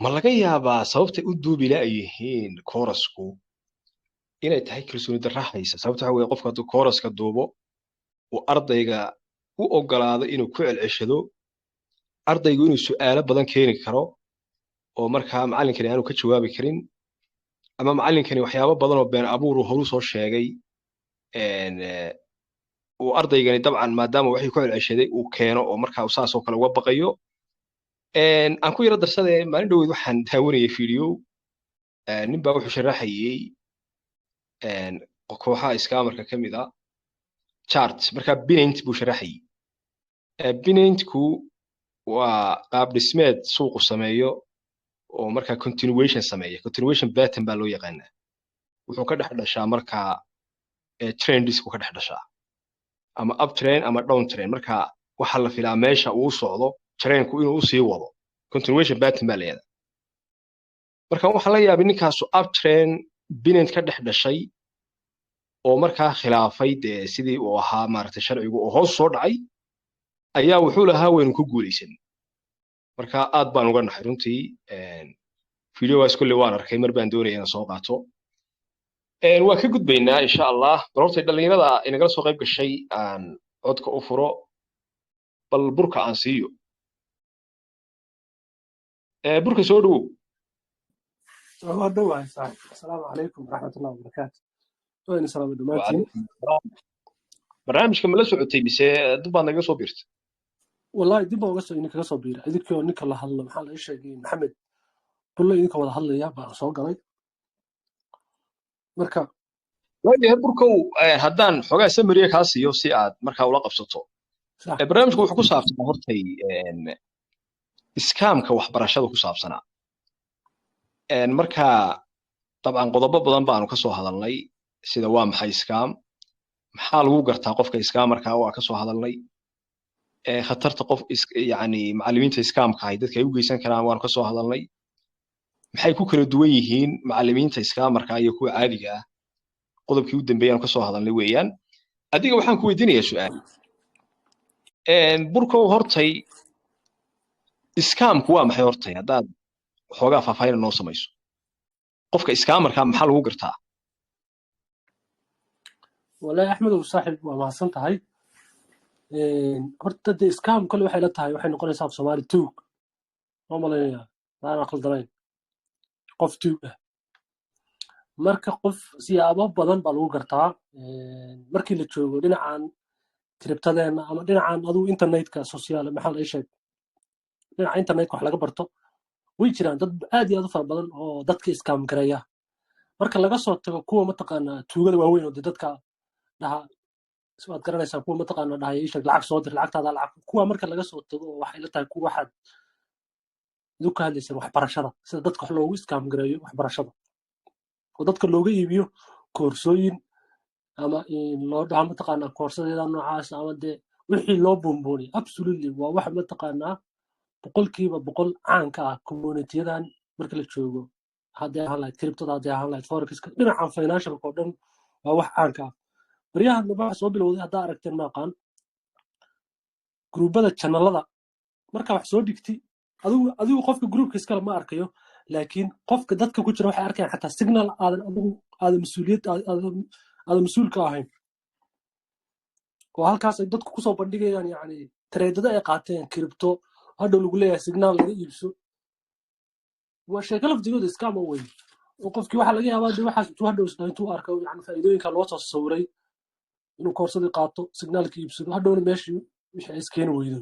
[SPEAKER 1] ma laga yaabaa sababtay u duubi la'yihiin koorasku inay tahay kalsooni darra haysa sababta waxa weeye qofka hadduu kooraska duubo uu ardayga u ogolaado inuu ku celceshado ardaygu inuu su'aalo badan keeni karo oo markaa macallinkani aanu ka jawaabi karin ama macallinkani waxyaabo badan oo been abuur uu horu soo sheegay uu ardaygani dabcan maadaama wixii ku celceshaday uu keeno oo markaa saas oo kale uga baqayo aan ku yara darsadee maalin dhaweyd waxaan daawanayay video nin baa wuxuu sharaxayey kooxaha iskaamarka ka mid ah chart markaa Binance buu sharaxayey Binance-ku waa qaab dhismeed suuqu sameeyo oo markaa continuation sameeya continuation pattern baa loo yaqaanaa wuxuu ka dhex dhashaa markaa trendisku ka dhex dhashaa ama up trend ama down trend marka waxa la filaa meesha uu socdo trendku inuu sii wado continuation pattern baa leeyahay marka waxa la yaabay ninkaas up trend Binance ka dhex dhashay oo markaa khilaafay sidii uu ahaa maaragtay sharcigu oo hoos soo dhacay ayaa wuxuu lahaa waynu ku guuleysan marka aad baan uga naxay runtii videogaas kulli waan arkay mar baan doonaya inaan soo qaato waan ka gudbaynaa insha Allah bal horta dhalinyarada inagala soo qayb gashay aan codka u furo bal burka aan siiyo burka soo dhawow
[SPEAKER 9] waa dhawahay saaxiib assalaamu calaykum waraxmatullahi wabarakaatu wayna salaamo dhammaantiin
[SPEAKER 1] barnaamijka ma la socotay mise dib baad naga soo biirtay
[SPEAKER 9] wallahi dib baan uga soo idinkaga soo biiray idinkoo ninka la hadlo maxaa laga sheegay maxamed bulle idinka wada hadlaya baan soo galay marka
[SPEAKER 1] waayahay burkow haddaan xogaa samariya kaa siiyo si aad markaa ula qabsato barnaamijku wuxuu ku saabsanaa hortay iskaamka waxbarashada ku saabsanaa marka dabcan qodobo badan baanu ka soo hadalnay sida waa maxay iskaam maxaa lagu gartaa qofka iskaamarka waa ka soo hadalnay khatarta qof yani macallimiinta iskaamka ay dadka ay u geysan karaan waanu ka soo hadalnay maxay ku kala duwan yihiin macallimiinta iskaamarka iyo kuwa caadiga ah qodobkii u dambeeyay ka soo hadalnay weeyaan adiga waxaan ku weydiinayaa su'aal burkow hortay iskaamku waa maxay hortay haddaad xoogaa faahfaahin noo samayso qofka iskaamarka maxaa lagu gartaa
[SPEAKER 9] wallahi axmedow saaxiib waa mahadsan tahay horta dee iskaam kale waxay la tahay waxay noqonaysaa af soomaali tuug ma malaynayaa maana khaldanayn qof tuug ah marka qof siyaabo badan baa lagu gartaa markii la joogo dhinacan kribtadeena ama dhinacan aduu internetka social maxaa la sheeg dhinaca internetka wax laga barto way jiraan dad aad iyo aad u fara badan oo dadka iskaam gareeya marka laga soo tago kuwa mataqaanaa tuugada waaweyn oo dadka dhaha waad garanaysaa kuwa mataqaanaa dhahay ii sheeg lacag soo dir lacagtaada lacag kuwa marka laga soo tago waxay la tahay kuwa waxaad idu ka hadlaysaan waxbarashada sida dadka wax loogu iskaam gareeyo waxbarashada oo dadka looga iibiyo koorsooyin ama loo dhaha mataqaanaa koorsadeeda noocaas ama dee wixii loo buunbuuniy absolutely waa wax mataqaanaa boqolkiiba boqol caanka ah communityyadan marka la joogo haddii ahaan lahayd criptoda haddii ahaan lahayd forexka dhinacan financialka oo dhan waa wax caanka ah baryahan waxa soo bilowday haddaa aragteen maaqaan gruubada channelada marka wax soo dhigti adigu qofka gruubka iskale ma arkayo laakiin qofka dadka ku jira waxay arkayaan xataa signal aadan mas-uuliyad aadan mas-uulka ahayn oo halkaas ay dadku kusoo bandhigayaan yani tareedada ay qaateen cripto hadhow lagu leeyahay signal laga iibso waa sheeko laftigooda iskaama weyn oo qofkii waxaa laga yaabaa dee waxaas intuu hadhow intuu arko yani faa'iidooyinka loo soo sawiray inuu koorsadii qaato signaalka iibsado hadhowna meeshii wixii ay iskeeni weydo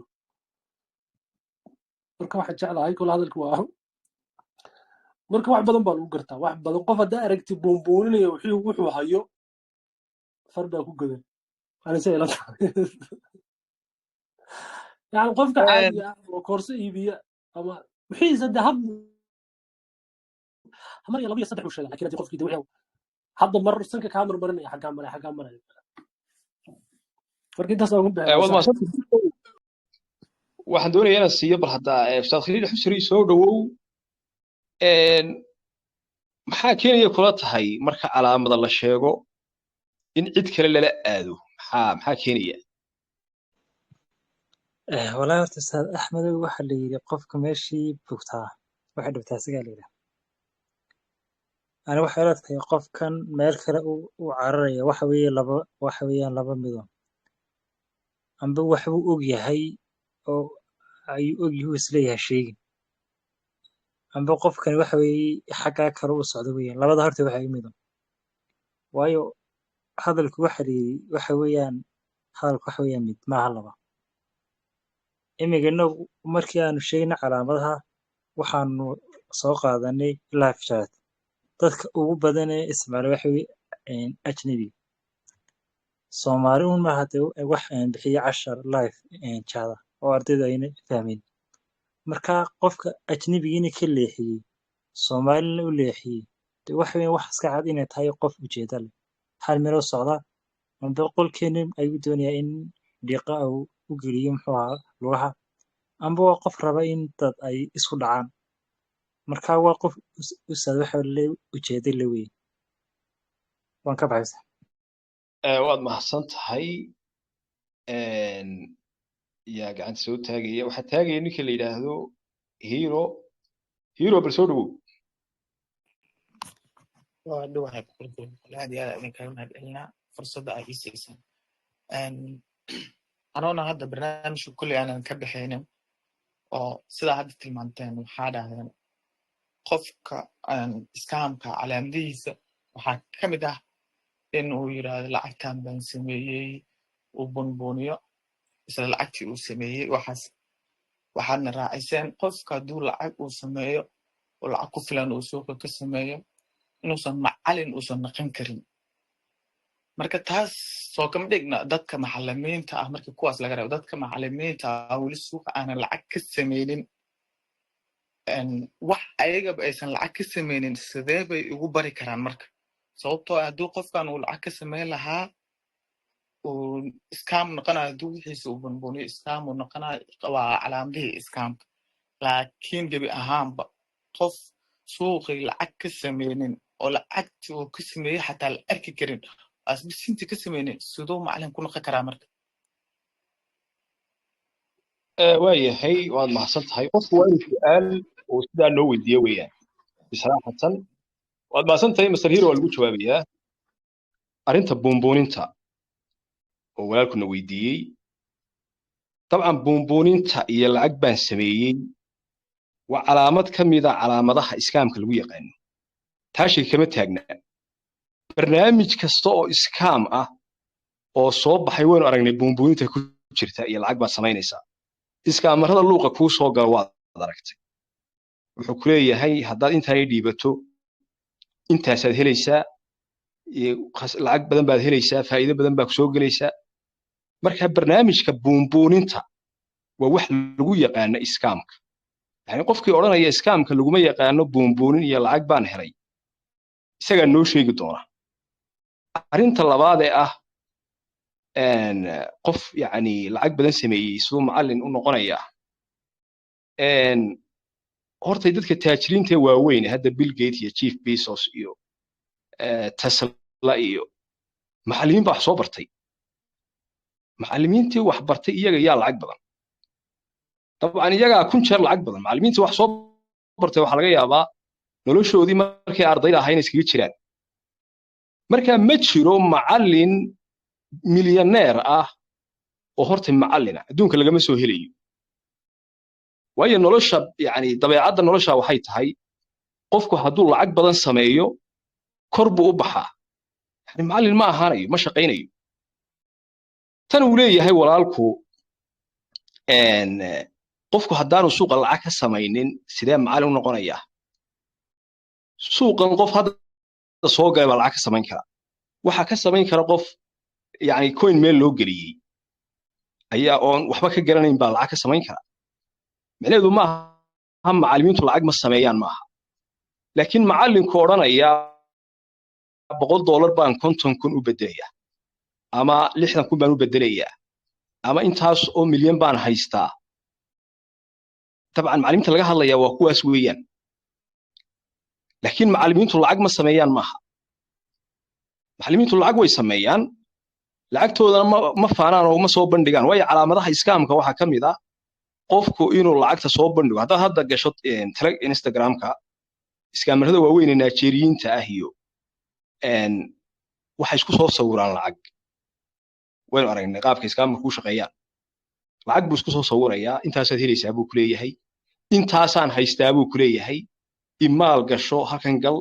[SPEAKER 9] marka waxaan jeclahay kula hadalka waa marka wax badan baa lagu gartaa wax badan qof haddaa aragti boonbooninaya wuxuu hayo far baa ku godan anise ila yani qofka caadiga ah oo koorso iibiya ama wixiisa de mar iyo laba iyo saddex uu sheega laakiin haddii qofkii de wixii hadda mar sanka kaa marmarinaya xaggaa maraya marka intaas ugu
[SPEAKER 1] waxaan doonayaa inaan siiyo bal hadda ustaad khaliil xusri soo dhawow maxaa keenaya kula tahay marka calaamada la sheego in cid kale lala aado maxaa keenaya
[SPEAKER 3] والله horta ustaad axmedow waxa la yiri qofka meeshii bugtaa waxa dhibtaa sigaa leeyahay ana waxa la tahay qofkan meel kale u cararaya waxa weeyaan laba mido amba wax uu og yahay oo ay og yahay isleeyahay sheegin amba qofkan waxa weeye xagga kale u socdo weeyaan labada horta waxa mido waayo hadalku waxa weeyaan mid maaha laba imigana markii aanu sheegnay calaamadaha waxaanu soo qaadanay live chat dadka ugu badan ee isticmaala waxa weeye ajnabi soomaali un maaha dee wax bixiya cashar live jada oo ardayda ayna fahmin marka qofka ajnabigiina ka leexiyey soomaalina u leexiyey dee waxa weeye wax iska cad inay tahay qof ujeeda leh hal meeloo socda amba qolkeena ayuu doonayaa in dhiiqa uu u geliyo muxuu ahaa lugaha amba waa qof raba in dad ay isku dhacaan marka waa qof ustaad waxa le ujeeda le weyn waan ka baxaysa
[SPEAKER 1] waad mahadsan tahay yaa gacanta soo taagaya waxaa taagaya ninka la yidhaahdo hero bal soo dhawow
[SPEAKER 10] waa dhawahay boqolkiiba aad iyo aad idinkaga mahadcelinaa fursadda ay ii siisaan anoona hadda barnaamijka kulli aanan ka baxaynin oo sidaa hadda tilmaanteen waxaa dhahdeen qofka iskaamka calaamadihiisa waxaa ka mid ah in uu yidhaahdo lacagtan baan sameeyey uu bunbuniyo isla lacagtii uu sameeyey waxaadna raaciseen qofka hadduu lacag uu sameeyo oo lacag ku filan uu suuqa ka sameeyo inuusan macalin uusan naqan karin marka taas soo kama dhigna dadka macalimiinta ah markii kuwaas laga reebo dadka macalimiinta ah weli suuqa aanan lacag ka sameynin wax ayagaba aysan lacag ka sameynin sidee bay ugu bari karaan marka sababtoo ah hadduu qofkan uu lacag ka sameyn lahaa uu iskaam noqonayo hadduu wixiisa uu bunbuniyo iskaam uu noqonayo waa calaamadihii iskaamka laakiin gebi ahaanba qof suuqii lacag ka sameynin oo lacagtii uu ka sameeyey xataa la arki karin asbisinti ka sameynin siduu macalin ku noqon karaa marka
[SPEAKER 1] waayahay waad mahadsan tahay qofku waa inuu su'aal uu sidaa noo weydiiyo weeyaan bisraxatan waad mahadsan tahay master hero waa lagu jawaabayaa arrinta buunbuuninta oo walaalkuna weydiiyey dabcan buunbuuninta iyo lacag baan sameeyey waa calaamad ka mid a calaamadaha iskaamka lagu yaqaano taashay kama taagnaa barnaamij kasta oo iskaam ah oo soo baxay waynu aragnay buunbuuninta ku jirta iyo lacag baad samaynaysaa iskaamarada luuqa kuu soo gala waad aragtay wuxuu ku leeyahay haddaad intaanay dhiibato intaasaad helaysaa lacag badan baad helaysaa faa'iido badan baa ku soo gelaysaa marka barnaamijka buunbuuninta waa wax lagu yaqaano iskaamka yani qofkii odhanaya iskaamka laguma yaqaano buunbuunin iyo lacag baan helay isagaa noo sheegi doona arrinta labaad ee ah qof yani lacag badan sameeyey siduu macallin u noqonaya hortay dadka taajiriinta waaweyn hadda Bill Gates iyo Jeff Bezos iyo Tesla iyo macallimiin baa wax soo bartay macallimiintii wax bartay iyaga yaa lacag badan dabcan iyaga kun jeer lacag badan macallimiintii wax soo bartay waxa laga yaabaa noloshoodii markay ardayda ahayn iskaga jiraan marka ma jiro macallin milyaneer ah oo horta macallin adduunka lagama soo helayo waayo nolosha yani dabeecadda nolosha waxay tahay qofku hadduu lacag badan sameeyo kor buu u baxaa yani macallin ma ahaanayo ma shaqaynayo tan uu leeyahay walaalku qofku haddaanu suuqa lacag ka samaynin sidee macallin u noqonayaa suuqan qof hadda soo galay baa lacag ka samayn kara waxa ka samayn kara qof yani coin meel loo geliyey ayaa oon waxba ka garanayn baa lacag ka samayn kara micnaheedu ma aha macallimiintu lacag ma sameeyaan ma aha laakiin macallinku odhanaya $100 baan 50,000 u bedelayaa ama 60,000 baan u bedelayaa ama intaas oo milyan baan haystaa طبعا macallimiinta laga hadlaya waa kuwaas weeyaan laakiin macallimiintu lacag ma sameeyaan maaha macallimiintu lacag way sameeyaan lacagtoodana ma faanaan oo ma soo bandhigaan waayo calaamadaha iskaamka waxa ka mid ah qofku inuu lacagta soo bandhigo haddaad hadda gasho Instagram-ka iskaamarada waaweyn ee Nigeriyiinta ah iyo waxay isku soo sawiraan lacag waynu aragnay qaabka iskaamka ku shaqeeyaan lacag buu isku soo sawirayaa intaasaad helaysaa buu ku leeyahay intaasaan haystaa buu ku leeyahay imaal gasho halkan gal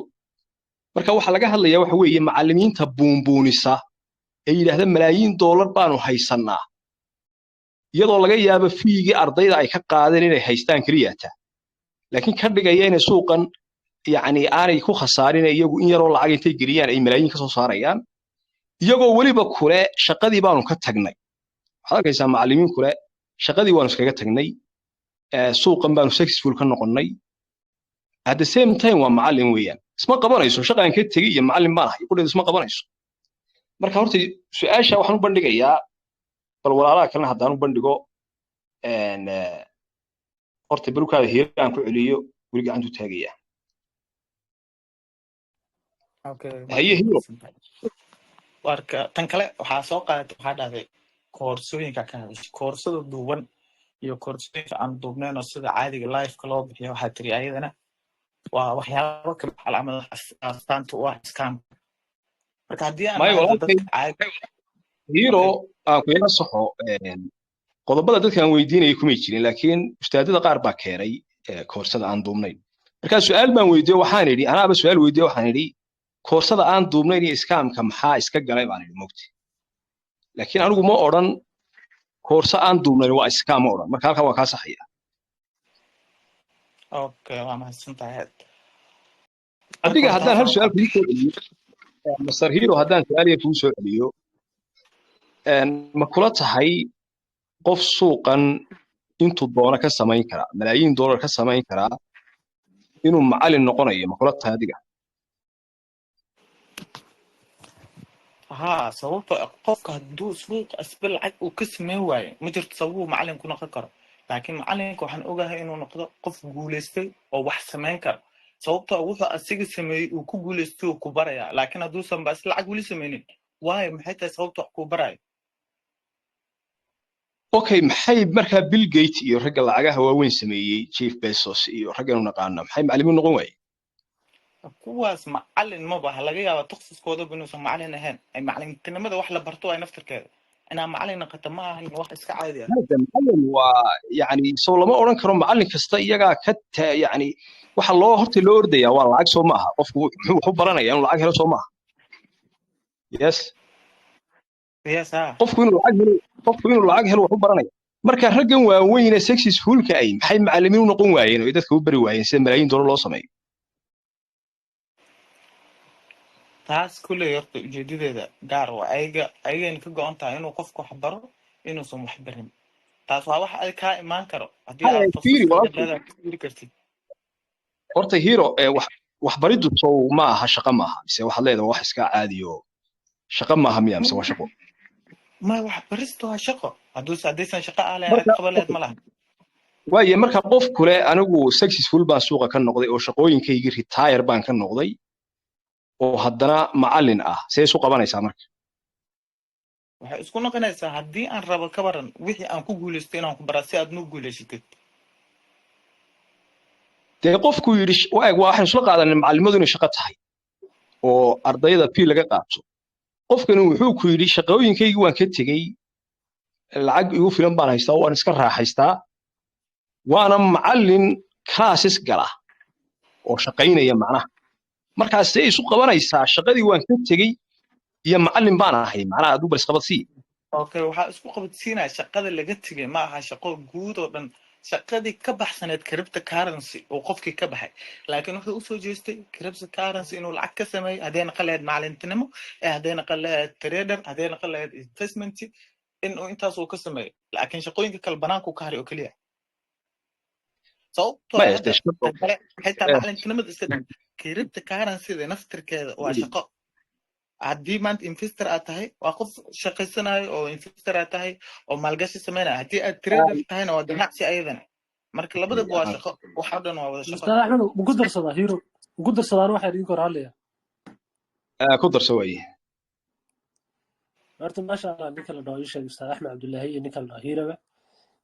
[SPEAKER 1] marka waxa laga hadlayaa waxa weeye macallimiinta buunbuunisa ee yiraahdo malaayiin dollar baanu haysanaa iyadoo laga yaabo fiigii ardayda ay ka qaadeen inay haystaan keliyata laakiin ka dhigaya inay suuqan yacni aanay ku khasaarin iyagu in yaroo lacag intay geliyaan ay malaayiin ka soo saarayaan iyagoo weliba kule shaqadii baanu ka tagnay waxaad arkaysaa macallimiin kule shaqadii waanu iskaga tagnay suuqan baanu successful ka noqonnay at the same time waa macallin weeyaan isma qabanayso shaqaan ka tegey iyo macallin baan ahay kudheed isma qabanayso marka horta su-aasha waxaan u bandhigayaa bal walaalaha kalena haddaan u bandhigo horta balukaada hiiraan ku celiyo weli gacantu taagaya haye hiro
[SPEAKER 10] warka tan kale waxaa soo qaadatay waxaa dhahday koorsooyinka ka hadashay koorsada duuban iyo koorsooyinka aan duubnayn oo sida caadiga live-ka loo bixiyo waxaa tiri ayadana waa waxyaabo kale calaamada astaanta u ah scam marka haddii aan
[SPEAKER 1] mayo
[SPEAKER 10] ahaydo
[SPEAKER 1] walaalkay
[SPEAKER 10] dadka caadi
[SPEAKER 1] hiro aan ku ila saxo qodobada dadkan weydiinayay kumay jirin laakiin ustaadada qaar baa keenay koorsada aan duubnayn marka su'aal baan weydiiyey waxaan idhi anaaba su'aal weydiiyey waxaan idhi koorsada aan duubnayn iyo iskaamka maxaa iska galay baan idhi mogti laakiin anigu ma odhan koorso aan duubnayn waa iskaam ma odhan marka halkaa waa kaa saxaya
[SPEAKER 10] okay waa mahadsantahay
[SPEAKER 1] adiga
[SPEAKER 10] marka
[SPEAKER 1] haddaan hal
[SPEAKER 10] taasaan
[SPEAKER 1] su'aal kugu soo celiyo master hiro haddaan su'aal yar kugu soo celiyo ma kula tahay qof suuqan intuu doono ka samayn karaa malaayiin dollar ka samayn karaa inuu macallin noqonayo ma kula tahay adiga
[SPEAKER 10] ها sababtoo ah qofka hadduu suuqa asba lacag uu ka sameyn waayo ma jirto sababuu macallin ku noqon karo laakiin macallinka waxaan ogahay inuu noqdo qof guulaystay oo wax samayn kara sababtoo ah wuxuu asiga sameeyey uu ku guulaystay uu ku barayaa laakiin hadduusan baas lacag weli sameynin waayo maxay tahay sababta wax kuu barayo
[SPEAKER 1] okay maxay markaa bill gates iyo ragga lacagaha waaweyn sameeyey jeff bezos iyo raggan u naqaana maxay macallimiin noqon waayeen
[SPEAKER 10] kuwaas macallin ma baha laga yaabaa takhasuskooda inuusan macallin ahayn ay macallintinimada wax la barto ay naftirkeeda inaa macallin noqoto ma ahan wax iska caadi ah
[SPEAKER 1] هذا معلم ويعني سو لما أوران كرو معلم كستا إيجا كت يعني waxa loo horta loo ordaya waa lacag soo maaha qofku wuxuu baranaya inuu lacag helo soo maaha yes
[SPEAKER 10] yes ah
[SPEAKER 1] qofku inuu lacag helo wuxuu baranaya marka raggan waaweyn ee successfulka ay maxay macallimiin u noqon waayeen oo dadka u bari waayeen sida malaayiin dollar loo sameeyo
[SPEAKER 10] taas kuley horta ujeedadeeda gaar waa ayagayna ka go-an tahay inuu qofku wax baro inuusan wax barin taas waa wax ay kaa imaan karo haddii aad takhasuskooda ka firi kartid
[SPEAKER 1] horta hero wax baridu soo ma aha shaqo maaha mise waxaad leedahay wax iska caadiyo shaqo maaha miya mise waa shaqo
[SPEAKER 10] ma wax baristu waa shaqo haddaysan shaqo ah lahayn qabaleed ma laha
[SPEAKER 1] waaye marka qof kule anigu successful baan suuqa ka noqday oo shaqooyinkaygii retire baan ka noqday oo haddana macallin ah see isu qabanaysaa marka
[SPEAKER 10] waxay isku noqonaysaa haddii aan rabo ka baran wixii aan ku guulaystay inaan ku baraa si aad noo guulaysatid
[SPEAKER 1] dee qofku yidhi waxaan isla qaadanay macallimadu inay shaqo tahay oo ardayda fii laga qaato qofkani wuxuu ku yidhi shaqooyinkaygii waan ka tegey lacag igu filan baan haystaa waan iska raaxaystaa waana macallin classes gala oo shaqaynaya macnaha markaas see isu qabanaysaa shaqadii waan ka tegey iyo macallin baan ahay macnaha aduu bal isqabadsii
[SPEAKER 10] okay waxaa isku qabadsiinaya shaqada laga tegay ma aha shaqo guud oo dhan shaqadii ka baxsaneed cryptocurrency oo qofkii ka baxay laakiin wuxuu usoo jeestay cryptocurrency inuu lacag ka sameeyo haddayna qaleed macallintinimo haddayna qaleed trader haddayna qaleed investment inuu intaas uu ka sameeyo laakiin shaqooyinka kale banaanku ka haray oo keliya sababtoo xitaa macallintinimada iska dhan cryptocurrency-da naftirkeeda waa shaqo haddii maanta investor aad tahay waa qof shaqaysanayo oo investor aad tahay oo maalgashi sameynaya haddii aad trader tahayna waa ganacsi ayadana marka labadaba waa shaqo waxa dhan waa wada shaqo
[SPEAKER 9] ustaad axmed ugu darsadaa hiro ugu darsadaan waxaa idin kor hadlaya
[SPEAKER 1] ku darso waaye
[SPEAKER 9] horta maasha allah ninka la dhaho ii sheeg ustaad axmed cabdullaahi iyo ninka la dhaho hiroba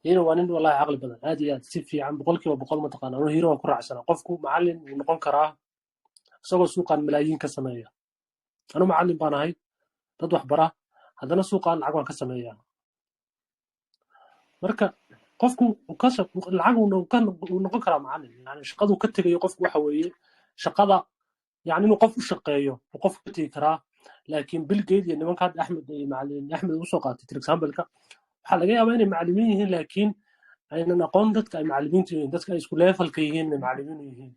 [SPEAKER 9] hiro waa nin wallahi caqli badan aad iyo aad si fiican boqolkiiba boqol mataqaana anuu hiro waan ku raacsana qofku macallin wuu noqon karaa isagoo suuqaan malaayiin ka sameeya anu macallin baan ahay dad wax bara haddana suuqaan lacag waan ka sameeyaa marka qofku lacag uu noqon karaa macallin yani shaqaduu ka tegayo qofku waxa weeye shaqada yani inuu qof u shaqeeyo uu qof ka tegi karaa laakiin bill gates iyo nimanka hadda axmed macallin axmed ugu soo qaatay for example-ka waxaa laga yaabaa inay macallimiin yihiin laakiin aynan aqoon dadka ay macallimiintu yihiin dadka ay isku leefalka yihiin inay macallimiin yihiin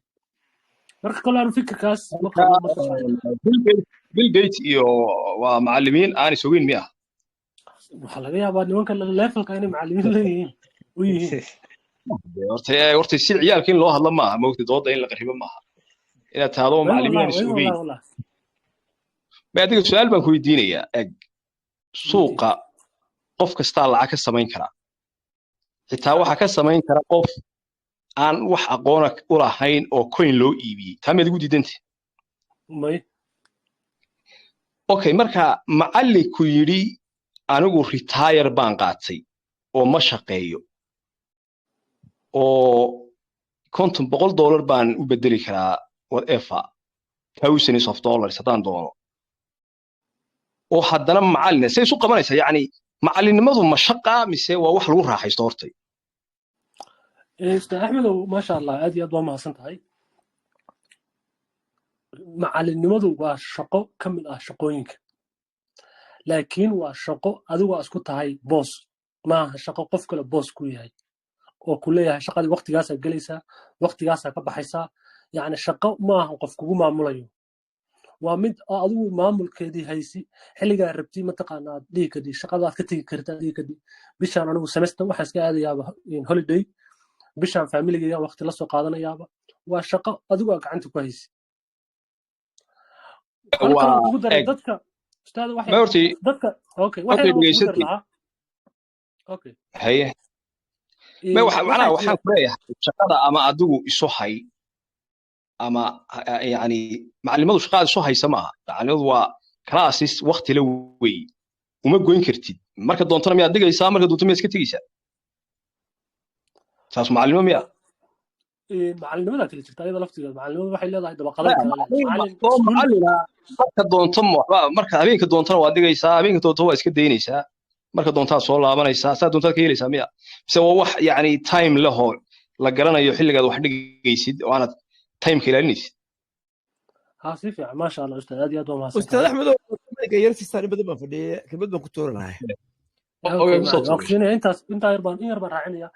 [SPEAKER 9] marka kale aanu fikirkaas ma qabo mataqaana
[SPEAKER 1] bill gates iyo waa macallimiin aan isogin miya
[SPEAKER 9] waxaa laga yaabaa nimanka leefalka inay macallimiin leeyihiin u yihiin
[SPEAKER 1] horta si ciyaalka in loo hadlo maaha moogta dooda in la qaribo maaha inaad tahdo macallimiin aan isogeyn ma adiga su-aal baan ku weydiinayaa eg suuqa qof kastaa lacag ka samayn karaa xitaa waxaa ka samayn kara qof aan wax aqoona u lahayn oo coin loo iibiyey taa maad igu diidanta
[SPEAKER 9] may
[SPEAKER 1] okay marka macallinku yidhi anigu retire baan qaatay oo ma shaqeeyo oo $100 baan u bedeli karaa whatever thousands of dollars haddaan doono oo haddana macallin say isu qabanaysaa yacni macallinnimadu ma shaqa mise waa wax lagu raaxaysto hortay
[SPEAKER 9] ustaad axmedow maasha allah aad iyo aad waa mahadsan tahay macallinnimadu waa shaqo ka mid ah shaqooyinka laakiin waa shaqo adigu isku tahay boos maaha shaqo qof kale boos ku yahay oo ku leeyahay shaqadii waqtigaasaa gelaysaa waqtigaasaa ka baxaysaa yacni shaqo maaha qof kugu maamulayo waa mid adigu maamulkeedii haysi xilligaa rabti mataqaanaa aad dhihi kadib shaqadaad ka tegi kartaa dhihi kadib bishaan anigu semester waxaan iska aadayaaba holiday bishaan familigayga waqti la soo qaadanayaaba waa shaqo adigu aa gacanta ku haysi halkan ugu daray dadka ustaad waxay dadka okay waxay ugu dar lahaa okay
[SPEAKER 1] haye ma waxaan ku leeyahay shaqada ama adigu isu hay ama yani macallimadu shaqada isu haysa maaha macallimadu waa classes waqti la wey uma goyn kartid marka doontana miyaad dhigaysaa marka doonto miyaad iska tegaysaa taas macallimo miya
[SPEAKER 9] macallimada kale jirta ayada laftigeeda macallimadu waxay leedahay dabaqaday kale
[SPEAKER 1] macallina marka doonto waxba marka habeenka doontana waad dhigaysaa habeenka doonto waa iska daynaysaa marka doontaad soo laabanaysaa saa doontaad ka helaysaa miya mise waa wax yani time lahoo la garanayo xilligaad wax dhigaysid oo aanad timeka ilaalinaysid
[SPEAKER 9] ha si fiican maasha allah ustaad aad iyo aad waa mahadsan
[SPEAKER 2] ustaad axmedow yarsiisaan badan baan fadhiyay kelmad baan ku tuuri lahay
[SPEAKER 9] intaa yar baan raacinaya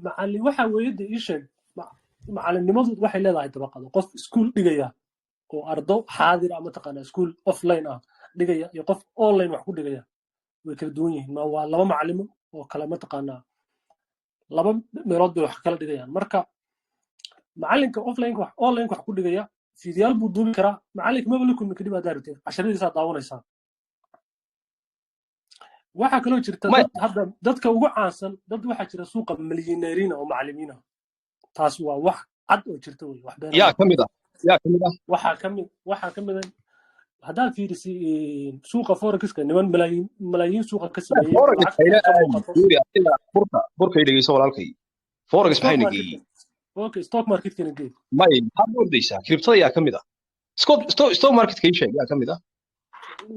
[SPEAKER 9] macallin waxa weeye de ii sheeg macallinnimadu waxay leedahay dabaqado qof iskuul dhigaya oo ardo xaadir ah mataqaanaa iskuul offline ah dhigaya iyo qof online wax ku dhigaya way kala duwan yihiin waa laba macallimo oo kale mataqaanaa laba meelood bay wax kala dhigayaan marka macallinka offline-ka wax online-ka wax ku dhigaya fiidiyaal buu duubi karaa macallinka maba la kulmi kadib aad aragtid casharadiisaa daawanaysaa waxaa kaloo jirta hadda dadka ugu caansan dad waxaa jira suuqa milyaneeriina oo macallimiina taas waa wax cad oo jirta wey wax been
[SPEAKER 1] yaa kamid ah
[SPEAKER 9] waxaa kamid ah haddaad fiirisi suuqa forexiska niman malaayiin suuqa ka sameeyey
[SPEAKER 1] burkay dhegeyso walaalkay forex maxay nageeyey
[SPEAKER 9] okay stock marketkana geey
[SPEAKER 1] may maxaad ordaysaa kriptada yaa kamid ah stock marketka ii sheeg yaa kamid ah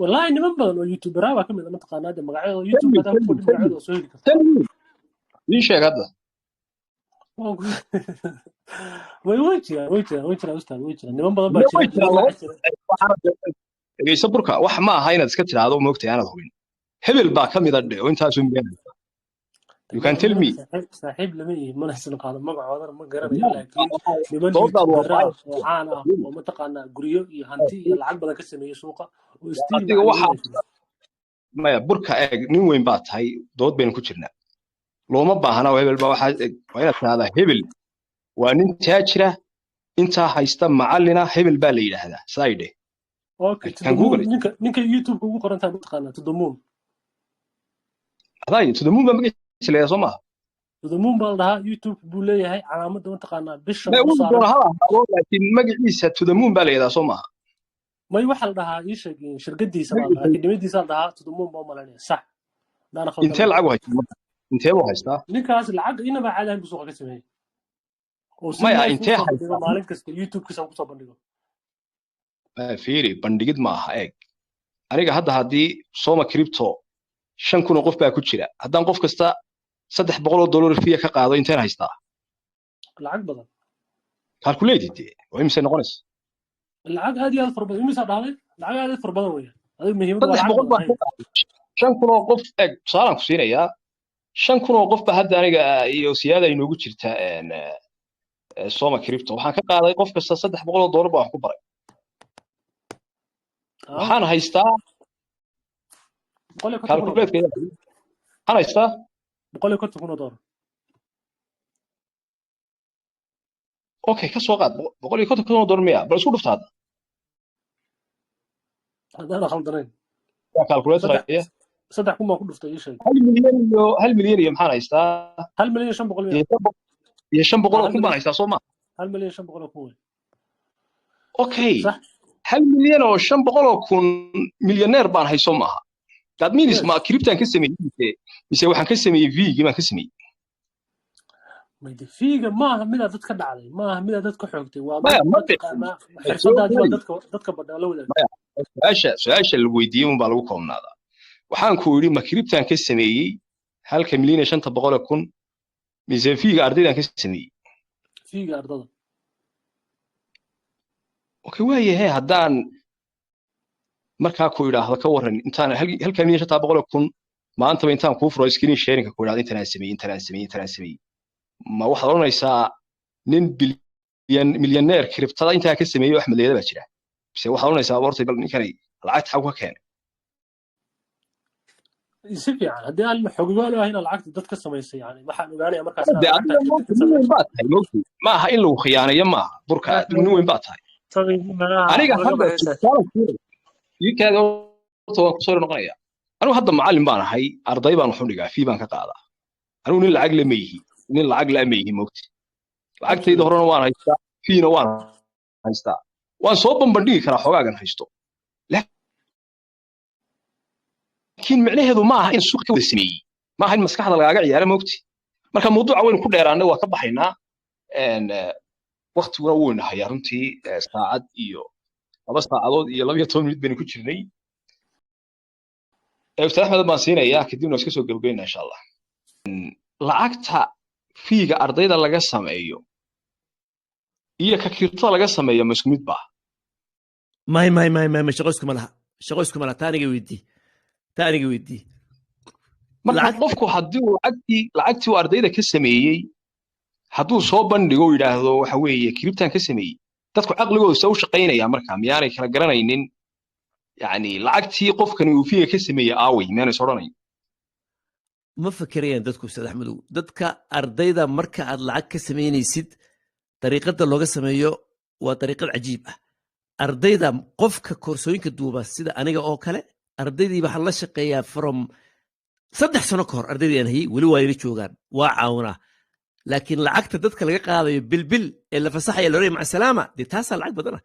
[SPEAKER 9] wallahi niman badan oo youtuber baa kamid ah mataqaanaa de magacyada youtube badan ku magacyada soo heli kartaa
[SPEAKER 1] ii sheeg hadda
[SPEAKER 9] way jiraan ustaad way jiraan niman badan baa jira
[SPEAKER 1] dhegeyso burka wax ma aha inaad iska tiraahdo moogtay aanad hubin hebel baa kamid ah oo intaasuu miyaanaysa you can tell me
[SPEAKER 9] saaxiib lama yihiin mana isla qaado magacoodana ma garanayo laakiin niman youtuber oo caan ah oo mataqaanaa guryo iyo hanti iyo lacag badan ka sameeyey suuqa oo
[SPEAKER 1] adiga waxa maya burka eeg nin weyn baa tahay dood baynu ku jirnaa looma baahna hebel baa waa inaad tiraahdaa hebel waa nin taajira intaa haysta macallina hebel baa la yidhaahdaa saa idhe
[SPEAKER 9] okay ninka youtube-ka ugu qoran tahay mataqaanaa tudamuun
[SPEAKER 1] aday tudamuun baa magaciisa leeyahay soo maaha
[SPEAKER 9] tudamuun baa la dhahaa youtube buu leeyahay calaamadda mataqaanaa bisha
[SPEAKER 1] laakiin magaciisa tudamuun baa la yidhahdaa soo maaha
[SPEAKER 9] may waxaa la dhahaa ii sheeg shirkadiisa baa dhahaa akademiyadiisa la dhahaa tudamuun baa malanaya sax
[SPEAKER 1] intee lacag u haystaa intee buu haystaa
[SPEAKER 9] ninkaas lacag inaba caadahan buu suuqa ka sameeyey
[SPEAKER 1] maya intee haystaa
[SPEAKER 9] maalin kasta youtube-kiisa kusoo bandhigo
[SPEAKER 1] fiiri bandhigid ma aha eeg aniga hadda haddii soma cripto 5,000 oo qof baa ku jira haddaan qof kasta $300 fiya ka qaado inteen haystaa
[SPEAKER 9] lacag badan
[SPEAKER 1] calculated waa imse noqonaysa
[SPEAKER 9] lacag aad iyo aad fara badan imisa dhahday lacag aad fara badan weeye adiga muhiimadu waa lacag
[SPEAKER 1] 5,000 oo qof eeg tusaalaan ku siinayaa 5,000 oo qof ba hadda aniga iyo siyaada inoogu jirta Soma Crypto waxaan ka qaaday qof kasta $300 baa wax ku baray waxaan haystaa calculate waxaan haystaa
[SPEAKER 9] $150,000
[SPEAKER 1] okay ka soo qaad $150,000 miya bal isku dhufta hadda
[SPEAKER 9] هذا خلدنين
[SPEAKER 1] calculate raya
[SPEAKER 9] صدق كم أقول دفتر إيش هاي
[SPEAKER 1] 1 milyan iyo maxaan haystaa
[SPEAKER 9] 1 مليون شن بقول
[SPEAKER 1] iyo 500 kun baan haystaa Soma
[SPEAKER 9] 1 مليون شن بقول أكون
[SPEAKER 1] okay
[SPEAKER 9] صح
[SPEAKER 1] 1 milyan oo 500 kun milyaneer baan hayso maaha that means ma crypto ka sameeyay mise waxaan ka sameeyay V ma ka sameeyay
[SPEAKER 9] ما يدري فيجا ما هم ملا دتك دعلي ما هم ملا دتك حوقتي
[SPEAKER 1] ما
[SPEAKER 9] ما حرصة دتك دتك بدنا لولا
[SPEAKER 1] su-aasha la weydiiyey un baa lagu koobnaadaa waxaan ku yidhi ma cryptan ka sameeyey 1,500,000 mise fiiga ardaydan ka sameeyey
[SPEAKER 9] فيجا أرضنا
[SPEAKER 1] okay waayahay haddaan markaa ku idhaahdo ka waran intaan 1,500,000 maantaba intaan kuu furo screen sharing ku idhaahdo intaan sameeyey ma waxaad oranaysaa nin milyaneer cryptada intaa ka sameeyey Axmed Leeda baa jira bise waxaad oranaysaa wartay bal ninkani lacag xaq ka keenay
[SPEAKER 9] يصير يعني هدي أنا حقوقه هنا العقد دتك السمايسي يعني ما حد وقال يا مركز
[SPEAKER 1] ما ها إلا وخيانة ما بركة من وين باتها أنا قاعد يكاد صور نقية أنا هذا معلم بانا هاي أرضي بانا حنيقة في بانك قاعدة أنا من العقل ميه من العقل ميه موت العقل يظهرون وانا هيستا فينا وانا هيستا وان صوبا بندقي كنا حقاقا هيستو لكن معناheedu ma aha in suuq ka wada sameeyay ma aha in maskaxda lagaaga ciyaaro moogti marka mawduuca weyn ku dheeraanay waa ka baxaynaa waqtiguna wuu nahay runtii saacad iyo 2 saacadood iyo 12 minute baynu ku jirnay Ustaad Axmed baan siinayaa kadibna iska soo gabagabeynaa insha Allah lacagta fiiga ardayda laga sameeyo iyo ka kirtada laga sameeyo ma isku mid baa
[SPEAKER 2] ما shaqo isku malaha taaniga weydii
[SPEAKER 1] marka qofku haddii lacagtii uu ardayda ka sameeyey hadduu soo bandhigo yidhaahdo waxa weeye kiribtan ka sameeyey dadku caqligooda soo shaqaynaya marka miyaanay kala garanaynin yani lacagtii qofkani uu fiiga ka sameeyey aaway miyaanay soo dhanayn
[SPEAKER 2] ma fakerayaan dadku Ustaad Axmedow dadka ardayda marka aad lacag ka sameynaysid dariiqada looga sameeyo waa dariiqad cajiib ah ardayda qofka koorsooyinka duuba sida aniga oo kale ardaydii waxaa la shaqeeyaa from 3 sano ka hor ardaydii aan hayay weli waa ila joogaan waa caawinaa laakiin lacagta dadka laga qaadayo bilbil ee la fasaxaya loo leeyahay maca salaama dee taasaa lacag badan ah